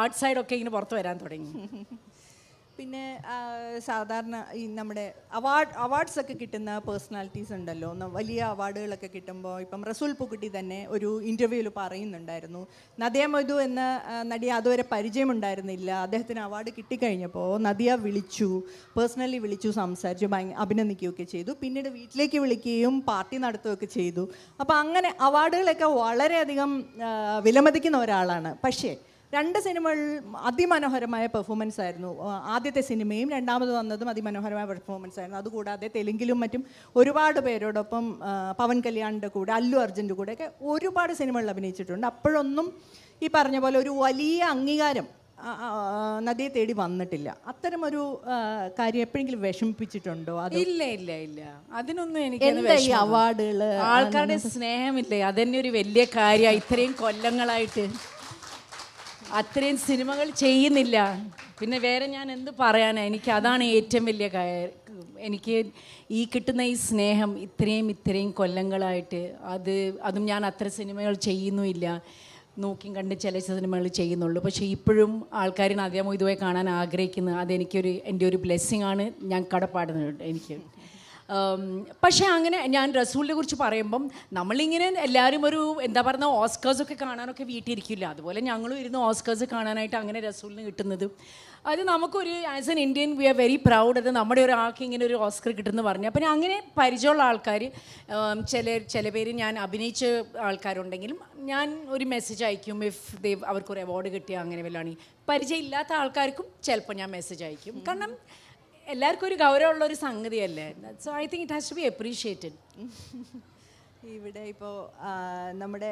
ആർട്ട് സൈഡൊക്കെ ഇങ്ങനെ പുറത്ത് വരാൻ തുടങ്ങി.
പിന്നെ സാധാരണ ഈ നമ്മുടെ അവാർഡ്സ് ഒക്കെ കിട്ടുന്ന പേഴ്സണാലിറ്റീസ് ഉണ്ടല്ലോ, വലിയ അവാർഡുകളൊക്കെ കിട്ടുമ്പോൾ ഇപ്പം റസൂൽ പൂക്കുട്ടി തന്നെ ഒരു ഇൻ്റർവ്യൂവിൽ പറയുന്നുണ്ടായിരുന്നു, നദിയ മൊയ്തു എന്ന നടിയെ അതുവരെ പരിചയമുണ്ടായിരുന്നില്ല. അദ്ദേഹത്തിന് അവാർഡ് കിട്ടിക്കഴിഞ്ഞപ്പോൾ നദിയ പേഴ്സണലി വിളിച്ചു, സംസാരിച്ചു, അഭിനന്ദിക്കുകയൊക്കെ ചെയ്തു. പിന്നീട് വീട്ടിലേക്ക് വിളിക്കുകയും പാർട്ടി നടത്തുകയൊക്കെ ചെയ്തു. അപ്പോൾ അങ്ങനെ അവാർഡുകളൊക്കെ വളരെയധികം വിലമതിക്കുന്ന ഒരാളാണ്. പക്ഷേ 2 സിനിമകൾ അതിമനോഹരമായ പെർഫോമൻസ് ആയിരുന്നു. ആദ്യത്തെ സിനിമയും രണ്ടാമത് വന്നതും അതിമനോഹരമായ പെർഫോമൻസ് ആയിരുന്നു. അതുകൂടാതെ തെലുങ്കിലും മറ്റും ഒരുപാട് പേരോടൊപ്പം പവൻ കല്യാണിൻ്റെ കൂടെ, അല്ലു അർജുൻ്റെ കൂടെയൊക്കെ ഒരുപാട് സിനിമകളിൽ അഭിനയിച്ചിട്ടുണ്ട്. അപ്പോഴൊന്നും ഈ പറഞ്ഞ പോലെ ഒരു വലിയ അംഗീകാരം നദിയെ തേടി വന്നിട്ടില്ല. അത്തരമൊരു കാര്യം എപ്പോഴെങ്കിലും വിഷമിപ്പിച്ചിട്ടുണ്ടോ? അത്
ഇല്ല അതിനൊന്നും എനിക്ക്
ഈ അവാർഡുകൾ
ആൾക്കാരുടെ സ്നേഹമില്ലേ, അതന്നെ ഒരു വലിയ കാര്യമാണ്. ഇത്രയും കൊല്ലങ്ങളായിട്ട് അത്രയും സിനിമകൾ ചെയ്യുന്നില്ല. പിന്നെ വേറെ ഞാൻ എന്ത് പറയാനാണ്? എനിക്ക് അതാണ് ഏറ്റവും വലിയ എനിക്ക് ഈ കിട്ടുന്ന ഈ സ്നേഹം ഇത്രയും കൊല്ലങ്ങളായിട്ട് അതും ഞാൻ അത്ര സിനിമകൾ ചെയ്യുന്നുമില്ല. നോക്കിയും കണ്ട് ചില സിനിമകൾ ചെയ്യുന്നുള്ളൂ. പക്ഷേ ഇപ്പോഴും ആൾക്കാർ നദിയ മൊയ്തുവിനെ കാണാൻ ആഗ്രഹിക്കുന്നത് എൻ്റെ ഒരു ബ്ലെസ്സിങ് ആണ്. ഞാൻ കടപ്പാടുന്നുണ്ട് എനിക്ക്. പക്ഷേ അങ്ങനെ ഞാൻ റസൂലിനെ കുറിച്ച് പറയുമ്പം നമ്മളിങ്ങനെ എല്ലാവരും ഒരു എന്താ പറയുക ഓസ്കേഴ്സൊക്കെ കാണാനൊക്കെ വീട്ടിലിരിക്കില്ല. അതുപോലെ ഞങ്ങളും ഇരുന്ന് ഓസ്കേഴ്സ് കാണാനായിട്ട് അങ്ങനെ റസൂലിന് കിട്ടുന്നത് അത് നമുക്കൊരു as an Indian we are very proud. അത് നമ്മുടെ ഒരാൾക്ക് ഇങ്ങനെ ഒരു ഓസ്കർ കിട്ടുമെന്ന് പറഞ്ഞു. അപ്പം അങ്ങനെ പരിചയമുള്ള ആൾക്കാർ ചില പേര് ഞാൻ അഭിനയിച്ച ആൾക്കാരുണ്ടെങ്കിലും ഞാൻ ഒരു മെസ്സേജ് അയക്കും. അവർക്കൊരു അവാർഡ് കിട്ടിയ അങ്ങനെ വല്ലതാണെങ്കിൽ. പരിചയമില്ലാത്ത ആൾക്കാർക്കും ചിലപ്പോൾ ഞാൻ മെസ്സേജ് അയക്കും. കാരണം എല്ലാവർക്കും ഒരു ഗൗരവമുള്ളൊരു സംഗതിയല്ലേ. So I think it has to be appreciated.
ഇവിടെ ഇപ്പോൾ നമ്മുടെ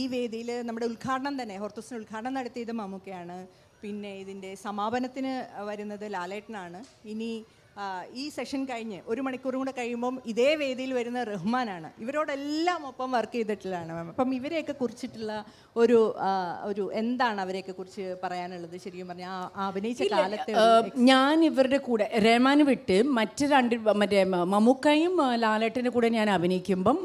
ഈ വേദിയിൽ നമ്മുടെ ഉദ്ഘാടനം തന്നെ ഹോർത്തൂസിന് ഉദ്ഘാടനം നടത്തിയത് മമ്മൂക്കയാണ്. പിന്നെ ഇതിൻ്റെ സമാപനത്തിന് വരുന്നത് ലാലേട്ടനാണ്. ഇനി ഈ സെഷൻ കഴിഞ്ഞ് 1 മണിക്കൂറും കൂടെ കഴിയുമ്പം ഇതേ വേദിയിൽ വരുന്ന റഹ്മാനാണ്. ഇവരോടെല്ലാം ഒപ്പം വർക്ക് ചെയ്തിട്ടുള്ളതാണ് മാം. അപ്പം ഇവരെയൊക്കെ കുറിച്ചിട്ടുള്ള ഒരു എന്താണ് അവരെയൊക്കെ കുറിച്ച് പറയാനുള്ളത്? ശരിക്കും പറഞ്ഞാൽ അഭിനയിച്ച കാലത്തെ
ഞാൻ ഇവരുടെ കൂടെ റഹ്മാൻ വിട്ട് മറ്റേ മമ്മൂക്കയും ലാലേട്ടൻ്റെ കൂടെ ഞാൻ അഭിനയിക്കുമ്പം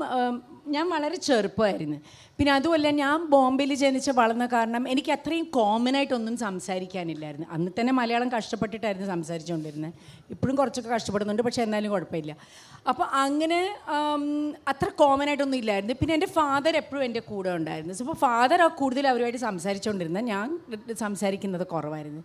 ഞാൻ വളരെ ചെറുപ്പമായിരുന്നു. പിന്നെ അതുമല്ല ഞാൻ ബോംബെയിൽ ജനിച്ച് വളർന്ന കാരണം എനിക്ക് അത്രയും കോമണായിട്ടൊന്നും സംസാരിക്കാനില്ലായിരുന്നു. അന്ന് തന്നെ മലയാളം കഷ്ടപ്പെട്ടിട്ടായിരുന്നു സംസാരിച്ചുകൊണ്ടിരുന്നത്. ഇപ്പോഴും കുറച്ചൊക്കെ കഷ്ടപ്പെടുന്നുണ്ട്, പക്ഷേ എന്നാലും കുഴപ്പമില്ല. അപ്പോൾ അങ്ങനെ അത്ര കോമണായിട്ടൊന്നും ഇല്ലായിരുന്നു. പിന്നെ എൻ്റെ ഫാദർ എപ്പോഴും എൻ്റെ കൂടെ ഉണ്ടായിരുന്നു. അപ്പോൾ ഫാദർ കൂടുതൽ അവരുമായിട്ട് സംസാരിച്ചുകൊണ്ടിരുന്നത്, ഞാൻ സംസാരിക്കുന്നത് കുറവായിരുന്നു.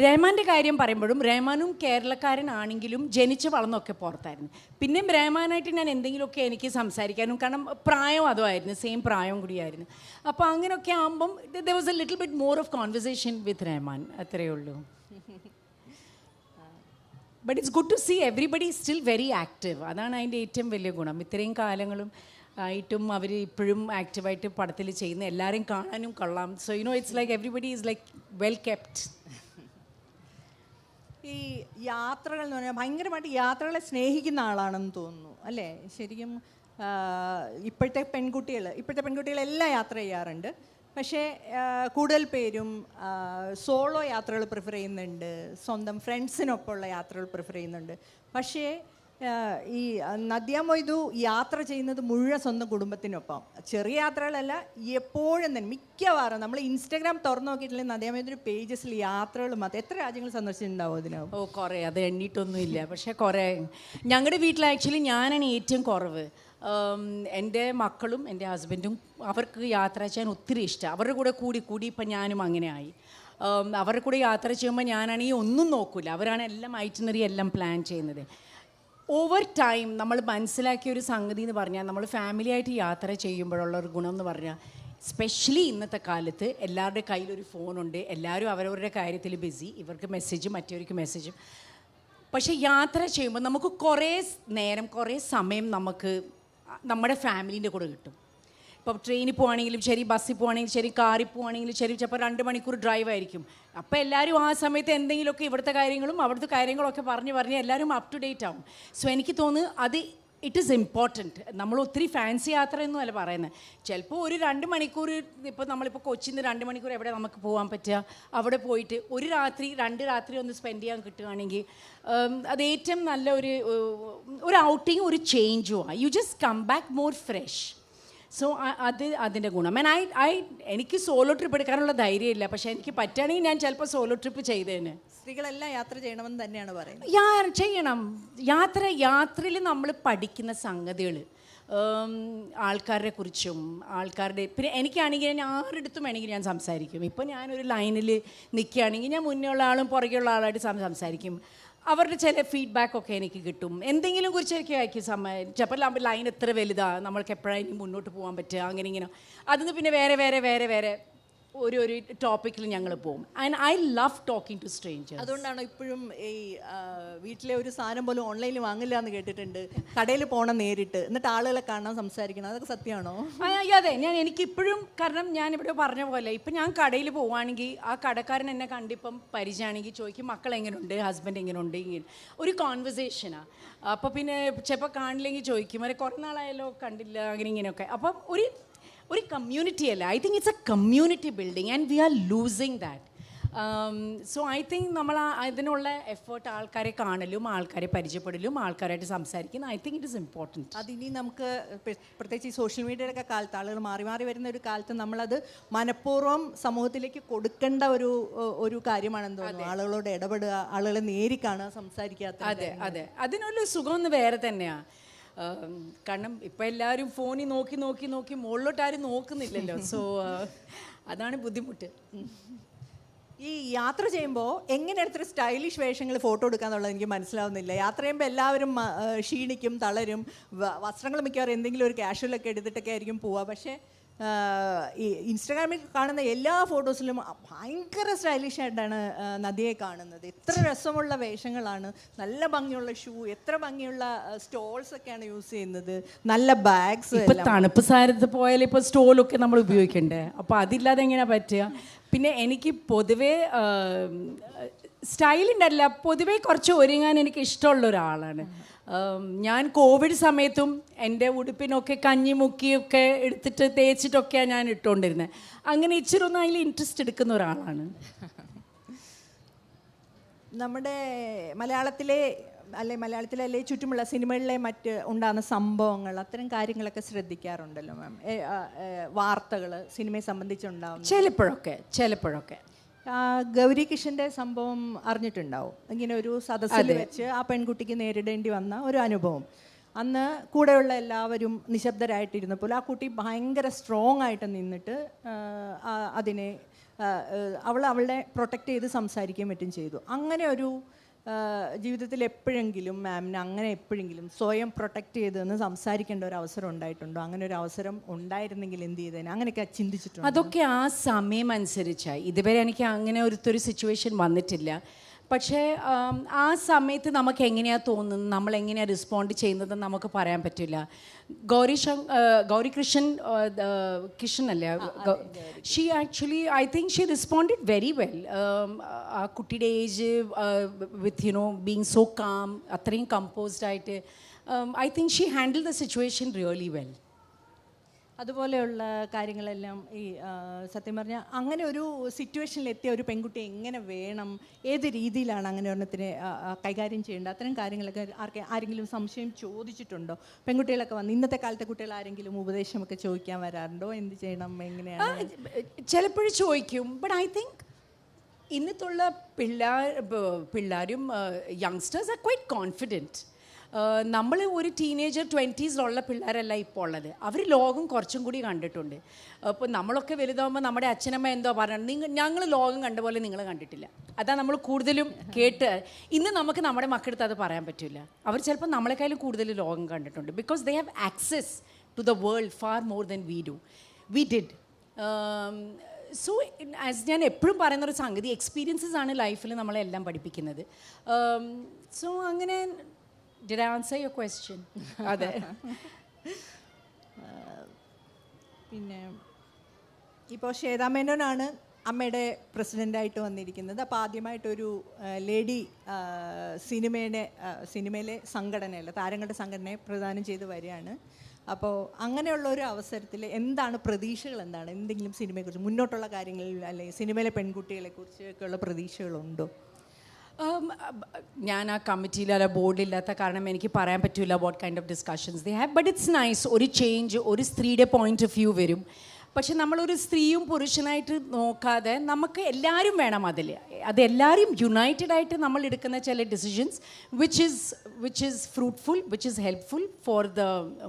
റഹ്മാൻ്റെ കാര്യം പറയുമ്പോഴും റഹ്മാനും കേരളക്കാരനാണെങ്കിലും ജനിച്ച് വളർന്നൊക്കെ പുറത്തായിരുന്നു. പിന്നെയും റഹ്മാനായിട്ട് ഞാൻ എന്തെങ്കിലുമൊക്കെ എനിക്ക് സംസാരിക്കാനും, കാരണം പ്രായം അതുമായിരുന്നു, സെയിം പ്രായം കൂടിയായിരുന്നു. അപ്പോൾ അങ്ങനെയൊക്കെ ആകുമ്പം there was a little bit more of conversation with Rahman. അത്രയേ ഉള്ളൂ. But it's good to see everybody still very active. അതാണ് അതിൻ്റെ ഏറ്റവും വലിയ ഗുണം. ഇത്രയും കാലങ്ങളും ആയിട്ടും അവർ ഇപ്പോഴും ആക്റ്റീവായിട്ട് പടത്തിൽ ചെയ്യുന്ന എല്ലാവരെയും കാണാനും കൊള്ളാം. So you know it's like everybody is like well kept.
ഈ യാത്രകൾ എന്ന് പറഞ്ഞാൽ ഭയങ്കരമായിട്ട് യാത്രകളെ സ്നേഹിക്കുന്ന ആളാണെന്ന് തോന്നുന്നു അല്ലേ? ശരിക്കും ഇപ്പോഴത്തെ പെൺകുട്ടികളെല്ലാം യാത്ര ചെയ്യാറുണ്ട്. പക്ഷേ കൂടുതൽ പേരും സോളോ യാത്രകൾ പ്രിഫർ ചെയ്യുന്നുണ്ട്, സ്വന്തം ഫ്രണ്ട്സിനൊപ്പമുള്ള യാത്രകൾ പ്രിഫർ ചെയ്യുന്നുണ്ട്. പക്ഷേ ഈ നദിയ മൊയ്തു യാത്ര ചെയ്യുന്നത് മുഴുവൻ സ്വന്തം കുടുംബത്തിനൊപ്പം. ചെറിയ യാത്രകളല്ല, എപ്പോഴും തന്നെ മിക്കവാറും നമ്മൾ ഇൻസ്റ്റാഗ്രാം തുറന്നു നോക്കിയിട്ടില്ലെങ്കിൽ നദിയ മൊയ്തുവിൻ്റെ പേജസിൽ യാത്രകൾ മാത്രം. എത്ര രാജ്യങ്ങൾ സന്ദർശിച്ചിട്ടുണ്ടാവും അതിനാവും?
ഓ കുറേ, അത് എണ്ണീട്ടൊന്നുമില്ല. പക്ഷേ കുറേ ഞങ്ങളുടെ വീട്ടിൽ ആക്ച്വലി ഞാനാണ് ഏറ്റവും കുറവ്. എൻ്റെ മക്കളും എൻ്റെ ഹസ്ബൻഡും അവർക്ക് യാത്ര ചെയ്യാൻ ഒത്തിരി ഇഷ്ടം. അവരുടെ കൂടെ കൂടി ഇപ്പം ഞാനും അങ്ങനെ ആയി. അവരുടെ കൂടെ യാത്ര ചെയ്യുമ്പോൾ ഞാനാണെങ്കിൽ ഒന്നും നോക്കില്ല, അവരാണ് എല്ലാം ഐറ്റിനറി എല്ലാം പ്ലാൻ ചെയ്യുന്നത്. ഓവർ ടൈം നമ്മൾ മനസ്സിലാക്കിയ ഒരു സംഗതി എന്ന് പറഞ്ഞാൽ, നമ്മൾ ഫാമിലി ആയിട്ട് യാത്ര ചെയ്യുമ്പോഴുള്ള ഒരു ഗുണം എന്ന് പറഞ്ഞാൽ, സ്പെഷ്യലി ഇന്നത്തെ കാലത്ത് എല്ലാവരുടെ കയ്യിലൊരു ഫോണുണ്ട്, എല്ലാവരും അവരവരുടെ കാര്യത്തിൽ ബിസി, ഇവർക്ക് മെസ്സേജും മറ്റവർക്ക് മെസ്സേജും. പക്ഷേ യാത്ര ചെയ്യുമ്പോൾ നമുക്ക് കുറേ നേരം കുറേ സമയം നമുക്ക് നമ്മുടെ ഫാമിലീൻ്റെ കൂടെ കിട്ടും. ഇപ്പോൾ ട്രെയിനിൽ പോവുകയാണെങ്കിലും ശരി, ബസ്സിൽ പോവുകയാണെങ്കിലും ശരി, കാറിൽ പോവുകയാണെങ്കിലും ശരി, ചിലപ്പോൾ 2 മണിക്കൂർ ഡ്രൈവ് ആയിരിക്കും. അപ്പോൾ എല്ലാവരും ആ സമയത്ത് എന്തെങ്കിലുമൊക്കെ ഇവിടുത്തെ കാര്യങ്ങളും അവിടുത്തെ കാര്യങ്ങളൊക്കെ പറഞ്ഞ് എല്ലാവരും അപ് ടു ഡേറ്റ് ആവും. സോ എനിക്ക് തോന്നുന്നു അത് ഇറ്റ് ഈസ് ഇമ്പോർട്ടൻറ്റ്. നമ്മൾ ഒത്തിരി ഫാൻസി യാത്രയൊന്നും അല്ല പറയുന്നത്. ചിലപ്പോൾ ഒരു 2 മണിക്കൂർ, ഇപ്പോൾ നമ്മളിപ്പോൾ കൊച്ചിയിൽ നിന്ന് 2 മണിക്കൂർ എവിടെ നമുക്ക് പോകാൻ പറ്റുക, അവിടെ പോയിട്ട് ഒരു രാത്രി 2 രാത്രി ഒന്ന് സ്പെൻഡ് ചെയ്യാൻ കിട്ടുകയാണെങ്കിൽ അത് ഏറ്റവും നല്ല ഒരു ഔട്ടിങ്, ഒരു ചേഞ്ചുമാണ്. You just come back more fresh. So അതിൻ്റെ ഗുണം. എനിക്ക് സോളോ ട്രിപ്പ് എടുക്കാനുള്ള ധൈര്യമില്ല, പക്ഷേ എനിക്ക് പറ്റുകയാണെങ്കിൽ ഞാൻ ചിലപ്പോൾ സോളോ ട്രിപ്പ് ചെയ്തേനെ.
സ്ത്രീകളെല്ലാം യാത്ര ചെയ്യണമെന്ന് തന്നെയാണ് പറയുന്നത്.
ചെയ്യണം. യാത്രയിൽ നമ്മൾ പഠിക്കുന്ന സംഗതികൾ, ആൾക്കാരെ കുറിച്ചും പിന്നെ എനിക്കാണെങ്കിൽ ഞാൻ ആരുടെടുത്തും വേണമെങ്കിൽ ഞാൻ സംസാരിക്കും. ഇപ്പോൾ ഞാനൊരു ലൈനിൽ നിൽക്കുകയാണെങ്കിൽ ഞാൻ മുന്നേ ഉള്ള ആളും പുറകെയുള്ള ആളായിട്ട് സംസാരിക്കും. അവരുടെ ചില ഫീഡ്ബാക്കൊക്കെ എനിക്ക് കിട്ടും. എന്തെങ്കിലും കുറിച്ചൊക്കെ ആയിരിക്കും ചിലപ്പോൾ ലൈൻ എത്ര വലുതാണ്, നമ്മൾക്ക് എപ്പോഴായിരിക്കും മുന്നോട്ട് പോകാൻ പറ്റുക, അങ്ങനെ ഇങ്ങനെ. അതിന് പിന്നെ വേറെ ഒരു ടോപ്പിക്കിൽ ഞങ്ങൾ പോകും. And I love talking to strangers.
അതുകൊണ്ടാണ് ഇപ്പോഴും ഈ വീട്ടിലെ ഒരു സാധനം പോലും ഓൺലൈനിൽ വാങ്ങില്ല എന്ന് കേട്ടിട്ടുണ്ട്. കടയിൽ പോകണം നേരിട്ട്, എന്നിട്ട് ആളുകളെ കാണാൻ സംസാരിക്കണം. അതൊക്കെ സത്യമാണോ?
അതെ, എനിക്കിപ്പോഴും, കാരണം ഞാനിവിടെ പറഞ്ഞ പോലെ ഇപ്പം ഞാൻ കടയിൽ പോവുകയാണെങ്കിൽ ആ കടക്കാരൻ എന്നെ കണ്ടിപ്പം പരിചയമാണെങ്കിൽ ചോദിക്കും മക്കൾ എങ്ങനെയുണ്ട്, ഹസ്ബൻഡ് എങ്ങനെയുണ്ട്, ഇങ്ങനെ ഒരു കോൺവെർസേഷനാണ്. അപ്പോൾ പിന്നെ ചിലപ്പോൾ കാണില്ലെങ്കിൽ ചോദിക്കും അവരെ കുറേ നാളായാലോ കണ്ടില്ല, അങ്ങനെ ഇങ്ങനെയൊക്കെ. അപ്പം ഒരു കമ്മ്യൂണിറ്റി അല്ല. I think it's A community building and we are losing that. So I think നമ്മൾ അതിനുള്ള എഫേർട്ട്, ആൾക്കാരെ കാണലും ആൾക്കാരെ പരിചയപ്പെടലും ആൾക്കാരായിട്ട് സംസാരിക്കുന്നു, I think it is important.
അതിനി നമുക്ക് പ്രത്യേകിച്ച് ഈ സോഷ്യൽ മീഡിയയുടെ ഒക്കെ കാലത്ത്, ആളുകൾ മാറി വരുന്ന ഒരു കാലത്ത് നമ്മളത് മനഃപൂർവ്വം സമൂഹത്തിലേക്ക് കൊടുക്കേണ്ട ഒരു കാര്യമാണെന്ന് തോന്നുന്നു. ആളുകളോട് ഇടപെടുക, ആളുകളെ നേരി കാണുക, സംസാരിക്കാത്ത.
അതെ അതിനുള്ള സുഖമൊന്ന് വേറെ തന്നെയാണ്. കാരണം ഇപ്പം എല്ലാവരും ഫോണിൽ നോക്കി മുകളിലോട്ട് ആരും നോക്കുന്നില്ലല്ലോ. സോ അതാണ് ബുദ്ധിമുട്ട്.
ഈ യാത്ര ചെയ്യുമ്പോൾ എങ്ങനെ എടുത്തൊരു സ്റ്റൈലിഷ് വേഷങ്ങൾ ഫോട്ടോ എടുക്കാന്നുള്ളത് എനിക്ക് മനസ്സിലാവുന്നില്ല. യാത്ര ചെയ്യുമ്പോൾ എല്ലാവരും ക്ഷീണിക്കും, തളരും. വസ്ത്രങ്ങൾ മിക്കവാറും എന്തെങ്കിലും ഒരു കാഷ്വലൊക്കെ എടുത്തിട്ടൊക്കെ ആയിരിക്കും പോവുക. പക്ഷേ ഈ ഇൻസ്റ്റാഗ്രാമിൽ കാണുന്ന എല്ലാ ഫോട്ടോസിലും ഭയങ്കര സ്റ്റൈലിഷ് ആയിട്ടാണ് നദിയെ കാണുന്നത്. എത്ര രസമുള്ള വേഷങ്ങളാണ്, നല്ല ഭംഗിയുള്ള ഷൂ, എത്ര ഭംഗിയുള്ള സ്റ്റോൾസ് ഒക്കെയാണ് യൂസ് ചെയ്യുന്നത്, നല്ല ബാഗ്സ്.
ഇപ്പം തണുപ്പ് സാരത്ത് പോയാൽ ഇപ്പോൾ സ്റ്റോളൊക്കെ നമ്മൾ ഉപയോഗിക്കണ്ടേ, അപ്പോൾ അതില്ലാതെ എങ്ങനെയാണ് പറ്റുക? പിന്നെ എനിക്ക് പൊതുവേ സ്റ്റൈലിൻ്റെ അല്ല, പൊതുവേ കുറച്ച് ഒരുങ്ങാൻ എനിക്ക് ഇഷ്ടമുള്ള ഒരാളാണ് ഞാൻ. കോവിഡ് സമയത്തും എൻ്റെ ഉടുപ്പിനൊക്കെ കഞ്ഞി മുക്കിയൊക്കെ എടുത്തിട്ട് തേച്ചിട്ടൊക്കെയാണ് ഞാൻ ഇട്ടുകൊണ്ടിരുന്നത്. അങ്ങനെ ഇച്ചിരി ഒന്നും അതിൽ ഇൻട്രസ്റ്റ് എടുക്കുന്ന ഒരാളാണ്.
നമ്മുടെ മലയാളത്തിലെ അല്ലെ ചുറ്റുമുള്ള സിനിമകളിലെ മറ്റ് ഉണ്ടാകുന്ന സംഭവങ്ങൾ, അത്തരം കാര്യങ്ങളൊക്കെ ശ്രദ്ധിക്കാറുണ്ടല്ലോ മാം? വാർത്തകൾ സിനിമയെ സംബന്ധിച്ചുണ്ടാവും
ചിലപ്പോഴൊക്കെ.
ഗൗരി കിഷൻ്റെ സംഭവം അറിഞ്ഞിട്ടുണ്ടാവും. ഇങ്ങനെ ഒരു സദസ്സിൽ വെച്ച് ആ പെൺകുട്ടിക്ക് നേരിടേണ്ടി വന്ന ഒരു അനുഭവം. അന്ന് കൂടെയുള്ള എല്ലാവരും നിശബ്ദരായിട്ടിരുന്നപ്പോൾ ആ കുട്ടി ഭയങ്കര സ്ട്രോങ് ആയിട്ട് നിന്നിട്ട് അതിനെ അവളുടെ പ്രൊട്ടക്റ്റ് ചെയ്ത് സംസാരിക്കുകയും മറ്റും ചെയ്തു. അങ്ങനെ ഒരു ജീവിതത്തിൽ എപ്പോഴെങ്കിലും മാമിന് അങ്ങനെ എപ്പോഴെങ്കിലും സ്വയം പ്രൊട്ടക്റ്റ് ചെയ്തെന്ന് സംസാരിക്കേണ്ട ഒരു അവസരം ഉണ്ടായിട്ടുണ്ടോ? അങ്ങനെ ഒരു അവസരം ഉണ്ടായിരുന്നെങ്കിൽ എന്ത് ചെയ്തേനെ? അങ്ങനെയൊക്കെ ചിന്തിച്ചിട്ടുണ്ടോ?
അതൊക്കെ ആ സമയം അനുസരിച്ചായി. ഇതുവരെ എനിക്ക് അങ്ങനെ ഒരു സിറ്റുവേഷൻ വന്നിട്ടില്ല. പക്ഷേ ആ സമയത്ത് നമുക്ക് എങ്ങനെയാണ് തോന്നുന്നത്, നമ്മൾ എങ്ങനെയാണ് റെസ്പോണ്ട് ചെയ്യുന്നതെന്ന് നമുക്ക് പറയാൻ പറ്റില്ല. ഗൗരി കിഷൻ അല്ലേ, she actually I think she responded very well. ആ കുട്ടിയുടെ ഏജ് വിത്ത് ബീങ് സോ കാം, അത്രയും കമ്പോസ്ഡ് ആയിട്ട് I think she handle the situation really well.
അതുപോലെയുള്ള കാര്യങ്ങളെല്ലാം ഈ സത്യം പറഞ്ഞാൽ അങ്ങനെ ഒരു സിറ്റുവേഷനിൽ എത്തിയ ഒരു പെൺകുട്ടി എങ്ങനെ വേണം, ഏത് രീതിയിലാണ് അങ്ങനെ ഒരെണ്ണത്തിനെ കൈകാര്യം ചെയ്യേണ്ടത്, അത്തരം കാര്യങ്ങളൊക്കെ ആരെങ്കിലും സംശയം ചോദിച്ചിട്ടുണ്ടോ? പെൺകുട്ടികളൊക്കെ വന്ന് ഇന്നത്തെ കാലത്തെ കുട്ടികൾ ആരെങ്കിലും ഉപദേശമൊക്കെ ചോദിക്കാൻ വരാറുണ്ടോ? എന്ത് ചെയ്യണം, എങ്ങനെയാണ്?
ചിലപ്പോഴും ചോദിക്കും. ബട്ട് ഐ തിങ്ക് ഇന്നത്തുള്ള പിള്ളേരും യങ്സ്റ്റേഴ്സ് ആർ ക്വൈറ്റ് കോൺഫിഡൻറ്റ്. നമ്മൾ ഒരു ടീനേജർ 20s പിള്ളേരല്ല ഇപ്പോൾ ഉള്ളത്. അവർ ലോകം കുറച്ചും കൂടി കണ്ടിട്ടുണ്ട്. അപ്പോൾ നമ്മളൊക്കെ വലുതാകുമ്പോൾ നമ്മുടെ അച്ഛനമ്മ എന്തോ പറയുന്നത്, ഞങ്ങൾ ലോകം കണ്ട പോലെ നിങ്ങൾ കണ്ടിട്ടില്ല. അതാണ് നമ്മൾ കൂടുതലും കേട്ട്. ഇന്ന് നമുക്ക് നമ്മുടെ മക്കളടുത്ത് അത് പറയാൻ പറ്റില്ല. അവർ ചിലപ്പോൾ നമ്മളെക്കാളും കൂടുതൽ ലോകം കണ്ടിട്ടുണ്ട്. Because they have access to the world far more than we did. So as ഞാൻ എപ്പോഴും പറയുന്നൊരു സംഗതി, എക്സ്പീരിയൻസസ് ആണ് ലൈഫിൽ നമ്മളെല്ലാം പഠിപ്പിക്കുന്നത്. സോ അങ്ങനെ Did I answer your question? അതെ.
പിന്നെ ഇപ്പോൾ ശ്വേതാ മേനോനാണ് അമ്മയുടെ പ്രസിഡൻ്റായിട്ട് വന്നിരിക്കുന്നത്. അപ്പോൾ ആദ്യമായിട്ടൊരു ലേഡി സിനിമയിലെ സംഘടനയല്ല, താരങ്ങളുടെ സംഘടനയെ പ്രദാനം ചെയ്ത് വരികയാണ്. അപ്പോൾ അങ്ങനെയുള്ള ഒരു അവസരത്തിൽ എന്താണ് പ്രതീക്ഷകൾ, എന്താണ് എന്തെങ്കിലും സിനിമയെക്കുറിച്ച് മുന്നോട്ടുള്ള കാര്യങ്ങളിൽ, അല്ലെങ്കിൽ സിനിമയിലെ പെൺകുട്ടികളെക്കുറിച്ചൊക്കെയുള്ള പ്രതീക്ഷകളുണ്ടോ?
ഞാൻ ആ കമ്മിറ്റിയിൽ അല്ല ബോർഡിലില്ലാത്ത കാരണം എനിക്ക് പറയാൻ പറ്റില്ല what kind of discussions they have. But it's nice. ഒരു ചേഞ്ച്, ഒരു സ്ത്രീയുടെ പോയിന്റ് ഓഫ് വ്യൂ വരും. പക്ഷെ നമ്മളൊരു സ്ത്രീയും പുരുഷനായിട്ട് നോക്കാതെ നമുക്ക് എല്ലാവരും വേണം അതിൽ. അതെല്ലാവരും യുണൈറ്റഡ് ആയിട്ട് നമ്മൾ എടുക്കുന്ന ചില decisions which is fruitful, which is helpful for the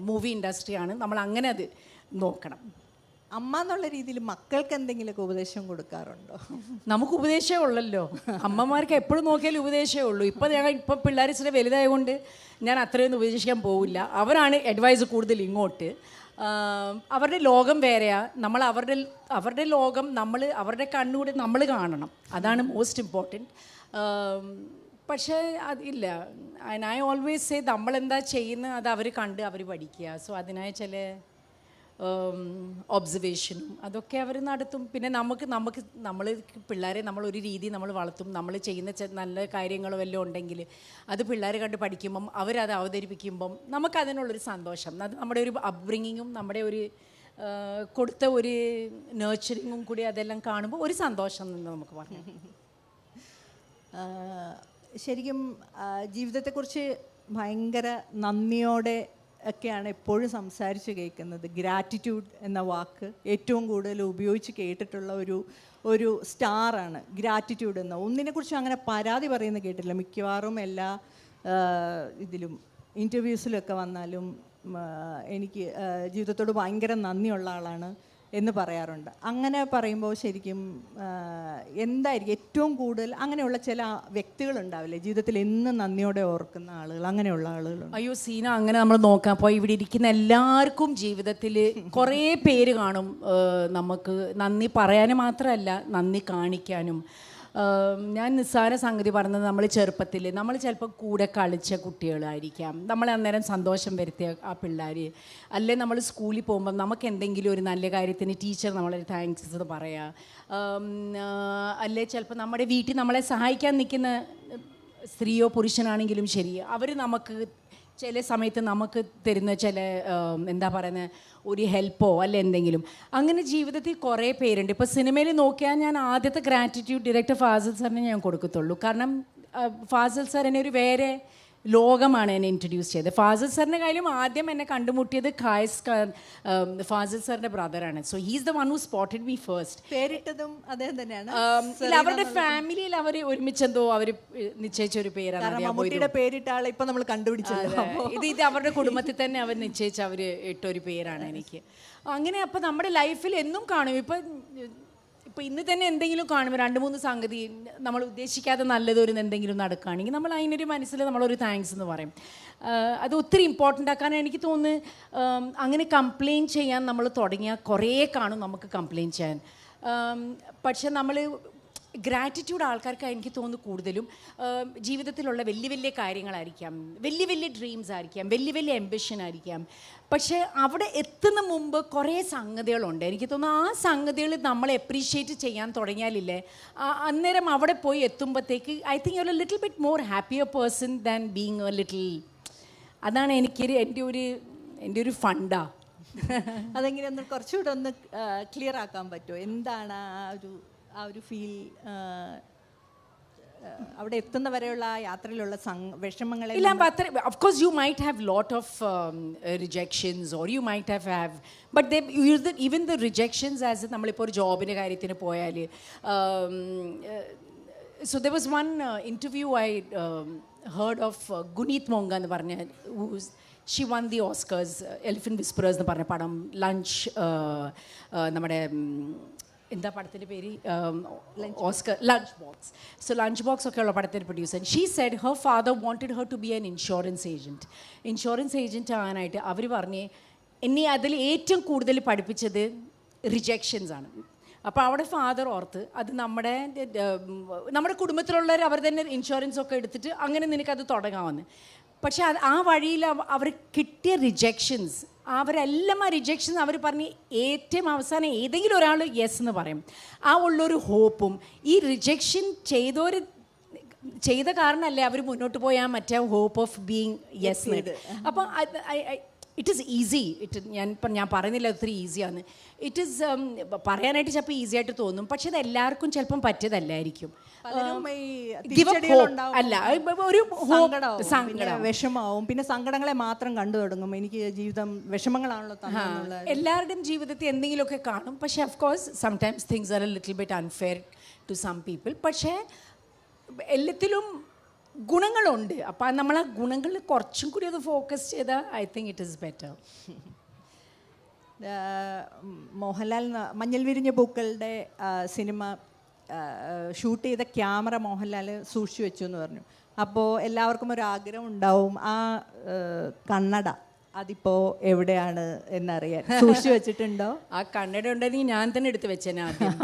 movie ഇൻഡസ്ട്രിയാണ്. നമ്മൾ അങ്ങനെ അത് നോക്കണം.
അമ്മ എന്നുള്ള രീതിയിൽ മക്കൾക്ക് എന്തെങ്കിലുമൊക്കെ ഉപദേശം കൊടുക്കാറുണ്ടോ?
നമുക്ക് ഉപദേശമേ ഉള്ളല്ലോ. അമ്മമാർക്ക് എപ്പോഴും നോക്കിയാലും ഉപദേശമേ ഉള്ളൂ. ഇപ്പം പിള്ളേർ ഇച്ചിരി വലുതായതുകൊണ്ട് ഞാൻ അത്രയൊന്നും ഉപദേശിക്കാൻ പോവില്ല. അവരാണ് അഡ്വൈസ് കൂടുതൽ ഇങ്ങോട്ട്. അവരുടെ ലോകം വേറെയാ, നമ്മൾ അവരുടെ ലോകം അവരുടെ കണ്ണുകൂടെ നമ്മൾ കാണണം. അതാണ് മോസ്റ്റ് ഇമ്പോർട്ടൻറ്റ്. പക്ഷേ അതില്ല. ആൻഡ് ഐ ഓൾവേസ് സേ നമ്മളെന്താ ചെയ്യുന്നത് അത് അവർ കണ്ട് അവർ പഠിക്കുക. സോ അതിനായ ചില ഒബ്സർവേഷനും അതൊക്കെ അവർ നടത്തും. പിന്നെ നമ്മൾ പിള്ളേരെ നമ്മളൊരു രീതി നമ്മൾ വളർത്തും. നമ്മൾ ചെയ്യുന്ന നല്ല കാര്യങ്ങളോ വല്ലതും ഉണ്ടെങ്കിൽ അത് പിള്ളേർ കണ്ട് പഠിക്കുമ്പം അവരത് അവതരിപ്പിക്കുമ്പം നമുക്കതിനുള്ളൊരു സന്തോഷം. അത് നമ്മുടെ ഒരു അപ്ബ്രിങ്ങിങ്ങും നമ്മുടെ ഒരു കൊടുത്ത ഒരു നേർച്ചറിങ്ങും കൂടി അതെല്ലാം കാണുമ്പോൾ ഒരു സന്തോഷം എന്ന് നമുക്ക് പറയാം.
ശരിക്കും ജീവിതത്തെക്കുറിച്ച് ഭയങ്കര നന്ദിയോടെ ഒക്കെയാണ് എപ്പോഴും സംസാരിച്ച് കേൾക്കുന്നത്. ഗ്രാറ്റിറ്റ്യൂഡ് എന്ന വാക്ക് ഏറ്റവും കൂടുതൽ ഉപയോഗിച്ച് കേട്ടിട്ടുള്ള ഒരു സ്റ്റാറാണ് ഗ്രാറ്റിറ്റ്യൂഡ് എന്ന. ഒന്നിനെക്കുറിച്ചും അങ്ങനെ പരാതി പറയുന്നത് കേട്ടില്ല. മിക്കവാറും എല്ലാ ഇതിലും ഇൻ്റർവ്യൂസിലൊക്കെ വന്നാലും എനിക്ക് ജീവിതത്തോട് ഭയങ്കര നന്ദിയുള്ള ആളാണ് എന്ന് പറയാറുണ്ട്. അങ്ങനെ പറയുമ്പോൾ ശരിക്കും എന്തായിരിക്കും ഏറ്റവും കൂടുതൽ അങ്ങനെയുള്ള ചില വ്യക്തികളുണ്ടാവില്ലേ ജീവിതത്തിൽ എന്നും നന്ദിയോടെ ഓർക്കുന്ന ആളുകൾ, അങ്ങനെയുള്ള ആളുകളുണ്ട്?
അയ്യോ സീന, അങ്ങനെ നമ്മൾ നോക്കാം. അപ്പോൾ ഇവിടെ ഇരിക്കുന്ന എല്ലാവർക്കും ജീവിതത്തിൽ കുറേ പേര് കാണും നമുക്ക് നന്ദി പറയാനും മാത്രമല്ല നന്ദി കാണിക്കാനും. ഞാൻ നിസ്സാര സംഗതി പറഞ്ഞത്, നമ്മൾ ചെറുപ്പത്തിൽ നമ്മൾ ചിലപ്പോൾ കൂടെ കളിച്ച കുട്ടികളായിരിക്കാം, നമ്മളെ അന്നേരം സന്തോഷം വരുത്തിയ ആ പിള്ളേർ, അല്ലെ നമ്മൾ സ്കൂളിൽ പോകുമ്പം നമുക്ക് എന്തെങ്കിലും ഒരു നല്ല കാര്യത്തിന് ടീച്ചർ നമ്മളെ താങ്ക്സ് പറയാം, അല്ലെ ചിലപ്പോൾ നമ്മുടെ വീട്ടിൽ നമ്മളെ സഹായിക്കാൻ നിൽക്കുന്ന സ്ത്രീയോ പുരുഷനാണെങ്കിലും ശരി, അവർ നമുക്ക് ചില സമയത്ത് നമുക്ക് തരുന്ന ചില എന്താ പറയുന്നത് ഒരു ഹെൽപ്പോ അല്ല എന്തെങ്കിലും. അങ്ങനെ ജീവിതത്തിൽ കുറേ പേരുണ്ട്. ഇപ്പോൾ സിനിമയിൽ നോക്കിയാൽ ഞാൻ ആദ്യത്തെ ഗ്രാറ്റിറ്റ്യൂഡ് ഡയറക്ടർ ഫാസിൽ സാറിനെ ഞാൻ കൊടുക്കത്തുള്ളൂ. കാരണം ഫാസിൽ സാർ എന്നെ ഒരു വേറെ ലോകമാണ് എന്നെ ഇൻട്രൊഡ്യൂസ് ചെയ്തത്. ഫാസിൽ സാറിൻ്റെ കാര്യം ആദ്യം എന്നെ കണ്ടുമുട്ടിയത് ഖായസ് ഖാൻ, ഫാസിൽ സാറിൻ്റെ ബ്രദറാണ്. So he's the one who spotted me first.
പേരിട്ടതും അദ്ദേഹം തന്നെയാണ്.
അവരുടെ ഫാമിലിയിൽ അവർ ഒരുമിച്ചെന്തോ അവർ നിശ്ചയിച്ച ഒരു പേരാണ്.
പേരിട്ട ആളെ ഇപ്പൊ നമ്മൾ കണ്ടുപിടിച്ചല്ലോ.
ഇത് അവരുടെ കുടുംബത്തിൽ തന്നെ അവർ നിശ്ചയിച്ച അവർ ഇട്ടൊരു പേരാണ് എനിക്ക്. അങ്ങനെ അപ്പോൾ നമ്മുടെ ലൈഫിൽ എന്നും കാണും. ഇപ്പോൾ ഇന്ന് തന്നെ എന്തെങ്കിലും കാണുമ്പോൾ 2-3 സംഗതി നമ്മൾ ഉദ്ദേശിക്കാതെ നല്ലതൊരു എന്തെങ്കിലും നടക്കുകയാണെങ്കിൽ നമ്മൾ അതിനൊരു മനസ്സിൽ നമ്മളൊരു താങ്ക്സ് എന്ന് പറയും. അത് ഒത്തിരി ഇമ്പോർട്ടൻ്റ് ആക്കാൻ എനിക്ക് തോന്നുന്നു. അങ്ങനെ കംപ്ലെയിൻറ്റ് ചെയ്യാൻ നമ്മൾ തുടങ്ങിയാൽ കുറേ കാണും നമുക്ക് കംപ്ലെയിൻറ്റ് ചെയ്യാൻ. പക്ഷെ നമ്മൾ ഗ്രാറ്റിറ്റ്യൂഡ് ആൾക്കാർക്ക് എനിക്ക് തോന്നുന്നു കൂടുതലും ജീവിതത്തിലുള്ള വലിയ വലിയ കാര്യങ്ങളായിരിക്കാം, വലിയ വലിയ ഡ്രീംസ് ആയിരിക്കാം, വലിയ വലിയ എംബിഷൻ ആയിരിക്കാം. പക്ഷേ അവിടെ എത്തുന്ന മുമ്പ് കുറേ സംഗതികളുണ്ട്. എനിക്ക് തോന്നുന്നു ആ സംഗതികൾ നമ്മൾ എപ്രീഷിയേറ്റ് ചെയ്യാൻ തുടങ്ങിയാലില്ലേ, അന്നേരം അവിടെ പോയി എത്തുമ്പോഴത്തേക്ക് I think you are a little bit more happier person than being a little. അതാണ് എൻ്റെ ഒരു ഫണ്ടാ.
അതെങ്ങനെ ഒന്ന് കുറച്ചുകൂടെ ഒന്ന് ക്ലിയർ ആക്കാൻ പറ്റുമോ? എന്താണ് ആ ഒരു ഫീൽ, അവിടെ എത്തുന്ന വരെയുള്ള ആ യാത്രയിലുള്ള വിഷമങ്ങളെ?
ഇല്ല, of course you might have lot of rejections, or you might have but they even the rejections, as നമ്മളിപ്പോൾ ഒരു ജോബിൻ്റെ കാര്യത്തിന് പോയാൽ, so there was one interview I heard of Guneet Monga എന്ന് പറഞ്ഞ, she won the Oscars, Elephant Whisperers എന്ന് പറഞ്ഞ പടം, ലഞ്ച്, നമ്മുടെ എന്താ പടത്തിൻ്റെ പേര്, Oscar, lunch box. So lunch box ഒക്കെ ഉള്ള പടത്തിൻ്റെ producer. She said her father wanted her to be an insurance agent. Insurance agent ആകാനായിട്ട് അവർ പറഞ്ഞ് എന്നെ അതിൽ ഏറ്റവും കൂടുതൽ പഠിപ്പിച്ചത് റിജക്ഷൻസ് ആണ്. അപ്പോൾ അവിടെ ഫാദർ ഓർത്ത് അത് നമ്മുടെ കുടുംബത്തിലുള്ളവർ അവർ തന്നെ ഇൻഷുറൻസ് ഒക്കെ എടുത്തിട്ട് അങ്ങനെ നിനക്കത് തുടങ്ങാമെന്ന്. പക്ഷേ ആ വഴിയിൽ അവർ കിട്ടിയ റിജക്ഷൻസ്, അവരെല്ലാം ആ റിജക്ഷൻസ് അവർ പറഞ്ഞ് ഏറ്റവും അവസാനം ഏതെങ്കിലും ഒരാൾ യെസ് എന്ന് പറയും. ആ ഉള്ളൊരു ഹോപ്പും ഈ റിജക്ഷൻ ചെയ്ത കാരണമല്ലേ അവർ മുന്നോട്ട് പോയാൽ മറ്റേ ഹോപ്പ് ഓഫ് ബീങ് യെസ് ചെയ്ത്. അപ്പം ഇറ്റ് ഈസ് ഈസി. ഞാൻ പറയുന്നില്ല ഒത്തിരി ഈസിയാണ്. ഇറ്റ് ഈസ് പറയാനായിട്ട് ചിലപ്പോൾ ഈസി ആയിട്ട് തോന്നും, പക്ഷെ അത് എല്ലാവർക്കും ചിലപ്പം പറ്റിയതല്ലായിരിക്കും. അല്ല, ഒരു സങ്കടം,
വിഷമാവും, പിന്നെ സങ്കടങ്ങളെ മാത്രം കണ്ടു തുടങ്ങും. എനിക്ക് ജീവിതം വിഷമങ്ങളാണല്ലോ.
എല്ലാവരുടെയും ജീവിതത്തിൽ എന്തെങ്കിലുമൊക്കെ കാണും, പക്ഷെ of course sometimes things are a little bit unfair to some people. പക്ഷേ എല്ലാത്തിലും ഗുണങ്ങളുണ്ട്. അപ്പം നമ്മൾ ആ ഗുണങ്ങളിൽ കുറച്ചും കൂടി അത് ഫോക്കസ് ചെയ്താൽ I think it is better.
Mohanlal മഞ്ഞൾ വിരിഞ്ഞ പൂക്കളുടെ സിനിമ ഷൂട്ട് ചെയ്ത ക്യാമറ മോഹൻലാൽ സൂക്ഷിച്ചു വെച്ചു എന്ന് പറഞ്ഞു. അപ്പോൾ എല്ലാവർക്കും ഒരു ആഗ്രഹം ഉണ്ടാവും, ആ കണ്ണട അതിപ്പോൾ എവിടെയാണ് എന്നറിയാൻ. സൂക്ഷിച്ചു വെച്ചിട്ടുണ്ടോ?
ആ കണ്ണട ഉണ്ടെങ്കിൽ ഞാൻ തന്നെ എടുത്ത് വെച്ചേനെ ആദ്യം.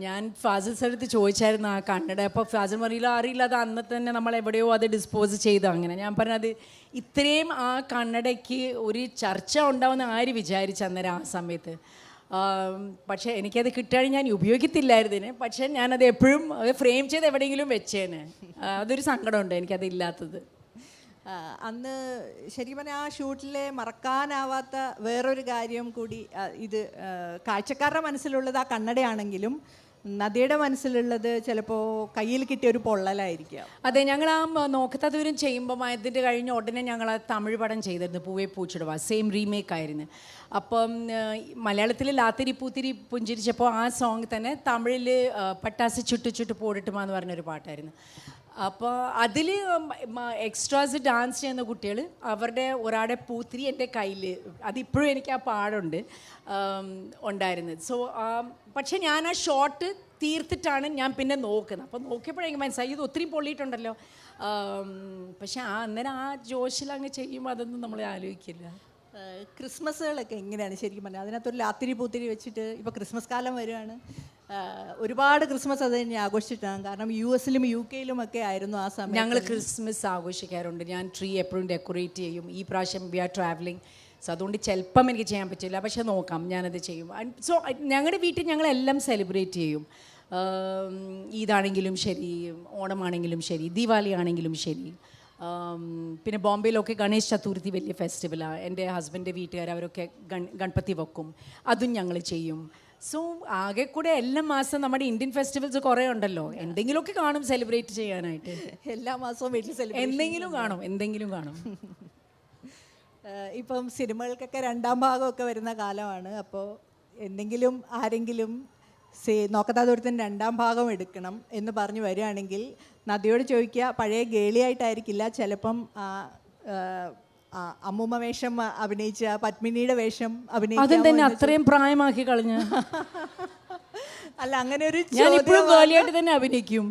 ഞാൻ ഫാസിൽ സാറടുത്ത് ചോദിച്ചായിരുന്നു ആ കണ്ണട. അപ്പോൾ ഫാസിൽ അറിയില്ല, അത് അന്ന് തന്നെ നമ്മൾ എവിടെയോ അത് ഡിസ്പോസ് ചെയ്തു. അങ്ങനെ ഞാൻ പറഞ്ഞത് ഇത്രയും ആ കണ്ണടയ്ക്ക് ഒരു ചർച്ച ഉണ്ടാവുമെന്ന് ആര് വിചാരിച്ചു അന്നേരം ആ സമയത്ത്. പക്ഷേ എനിക്കത് കിട്ടുകയാണെങ്കിൽ ഞാൻ ഉപയോഗിക്കത്തില്ലായിരുന്നതിന്. പക്ഷേ ഞാനത് എപ്പോഴും ഫ്രെയിം ചെയ്ത് എവിടെയെങ്കിലും വെച്ചേനെ. അതൊരു സങ്കടമുണ്ട് എനിക്കതില്ലാത്തത്.
അന്ന് ശരിക്കും പറഞ്ഞാൽ ആ ഷൂട്ടിലെ മറക്കാനാവാത്ത വേറൊരു കാര്യം കൂടി, ഇത് കാഴ്ചക്കാരുടെ മനസ്സിലുള്ളത് ആ കണ്ണടയാണെങ്കിലും നദിയുടെ മനസ്സിലുള്ളത് ചിലപ്പോൾ കയ്യിൽ കിട്ടിയ ഒരു പൊള്ളലായിരിക്കാം.
അതെ, ഞങ്ങൾ ആ നോക്കത്ത ദൂരം ചെയ്യുമ്പോൾ ഇതിൻ്റെ കഴിഞ്ഞ ഉടനെ ഞങ്ങൾ ആ തമിഴ് പടം ചെയ്തിരുന്നു, പൂവേ പൂച്ചിടുക, സെയിം റീമേക്ക് ആയിരുന്നു. അപ്പം മലയാളത്തിൽ ലാത്തിരി പൂത്തിരി പുഞ്ചിരിച്ചപ്പോൾ ആ സോങ് തന്നെ തമിഴിൽ പട്ടാസ് ചുട്ടു ചുട്ടു പോടിട്ടുമാ എന്ന് പറഞ്ഞൊരു പാട്ടായിരുന്നു. അപ്പോൾ അതിൽ എക്സ്ട്രാസ് ഡാൻസ് ചെയ്യുന്ന കുട്ടികൾ അവരുടെ ഒരാളുടെ പൂത്തിരി എൻ്റെ കയ്യിൽ, അതിപ്പോഴും എനിക്ക് ആ പാടുണ്ട് ഉണ്ടായിരുന്നത്. സോ പക്ഷേ ഞാൻ ആ ഷോട്ട് തീർത്തിട്ടാണ് ഞാൻ പിന്നെ നോക്കുന്നത്. അപ്പോൾ നോക്കിയപ്പോഴെങ്കിൽ മനസ്സിലായി ഇത് ഒത്തിരി പൊള്ളിയിട്ടുണ്ടല്ലോ. പക്ഷെ അന്നേരം ആ ജോഷിൽ അങ്ങ് ചെയ്യുമ്പോൾ അതൊന്നും നമ്മൾ ആലോചിക്കില്ല.
ക്രിസ്മസുകളൊക്കെ എങ്ങനെയാണ് ശരിക്കും പറഞ്ഞാൽ? അതിനകത്തൊരു ലാത്തിരി പൂത്തിരി വെച്ചിട്ട് ഇപ്പോൾ ക്രിസ്മസ് കാലം വരികയാണ്. ഒരുപാട് ക്രിസ്മസ് അത് തന്നെ ആഘോഷിച്ചിട്ടാണ്. കാരണം US ലും UK ലും ഒക്കെ ആയിരുന്നു ആ സമയം.
ഞങ്ങൾ ക്രിസ്മസ് ആഘോഷിക്കാറുണ്ട്. ഞാൻ ട്രീ എപ്പോഴും ഡെക്കറേറ്റ് ചെയ്യും. ഈ പ്രാവശ്യം വി ആർ ട്രാവലിംഗ്, സോ അതുകൊണ്ട് ചിലപ്പം എനിക്ക് ചെയ്യാൻ പറ്റില്ല, പക്ഷെ നോക്കാം, ഞാനത് ചെയ്യും. സോ ഞങ്ങളുടെ വീട്ടിൽ ഞങ്ങളെല്ലാം സെലിബ്രേറ്റ് ചെയ്യും. ഈദാണെങ്കിലും ശരി, ഓണമാണെങ്കിലും ശരി, ദീപാവലി ആണെങ്കിലും ശരി. പിന്നെ ബോംബെയിലൊക്കെ ഗണേശ് ചതുർത്ഥി വലിയ ഫെസ്റ്റിവലാണ്. എൻ്റെ ഹസ്ബൻഡിൻ്റെ വീട്ടുകാർ അവരൊക്കെ ഗണപതി വെക്കും, അതും ഞങ്ങൾ ചെയ്യും. സോ ആകെ കൂടെ എല്ലാ മാസം നമ്മുടെ ഇന്ത്യൻ ഫെസ്റ്റിവൽസ് കുറേ ഉണ്ടല്ലോ, എന്തെങ്കിലുമൊക്കെ കാണും സെലിബ്രേറ്റ് ചെയ്യാനായിട്ട്.
എല്ലാ മാസവും വീട്ടിൽ
എന്തെങ്കിലും കാണും.
ഇപ്പം സിനിമകൾക്കൊക്കെ രണ്ടാം ഭാഗമൊക്കെ വരുന്ന കാലമാണ്. അപ്പോൾ എന്തെങ്കിലും ആരെങ്കിലും നോക്കത്താ ദൂരത്തിന് രണ്ടാം ഭാഗം എടുക്കണം എന്ന് പറഞ്ഞു വരികയാണെങ്കിൽ നദിയോട് ചോദിക്കുക, പഴയ ഗേളിയായിട്ടായിരിക്കില്ല, ചിലപ്പം അമ്മൂമ്മ വേഷം അഭിനയിച്ച പത്മിനിയുടെ വേഷം
അഭിനയിച്ച അത്രയും പ്രായമാക്കി കളഞ്ഞ
അല്ല, അങ്ങനെ ഒരു
ഞാൻ ഇപ്പോഴും ഗേളിയായിട്ട് തന്നെ അഭിനയിക്കും.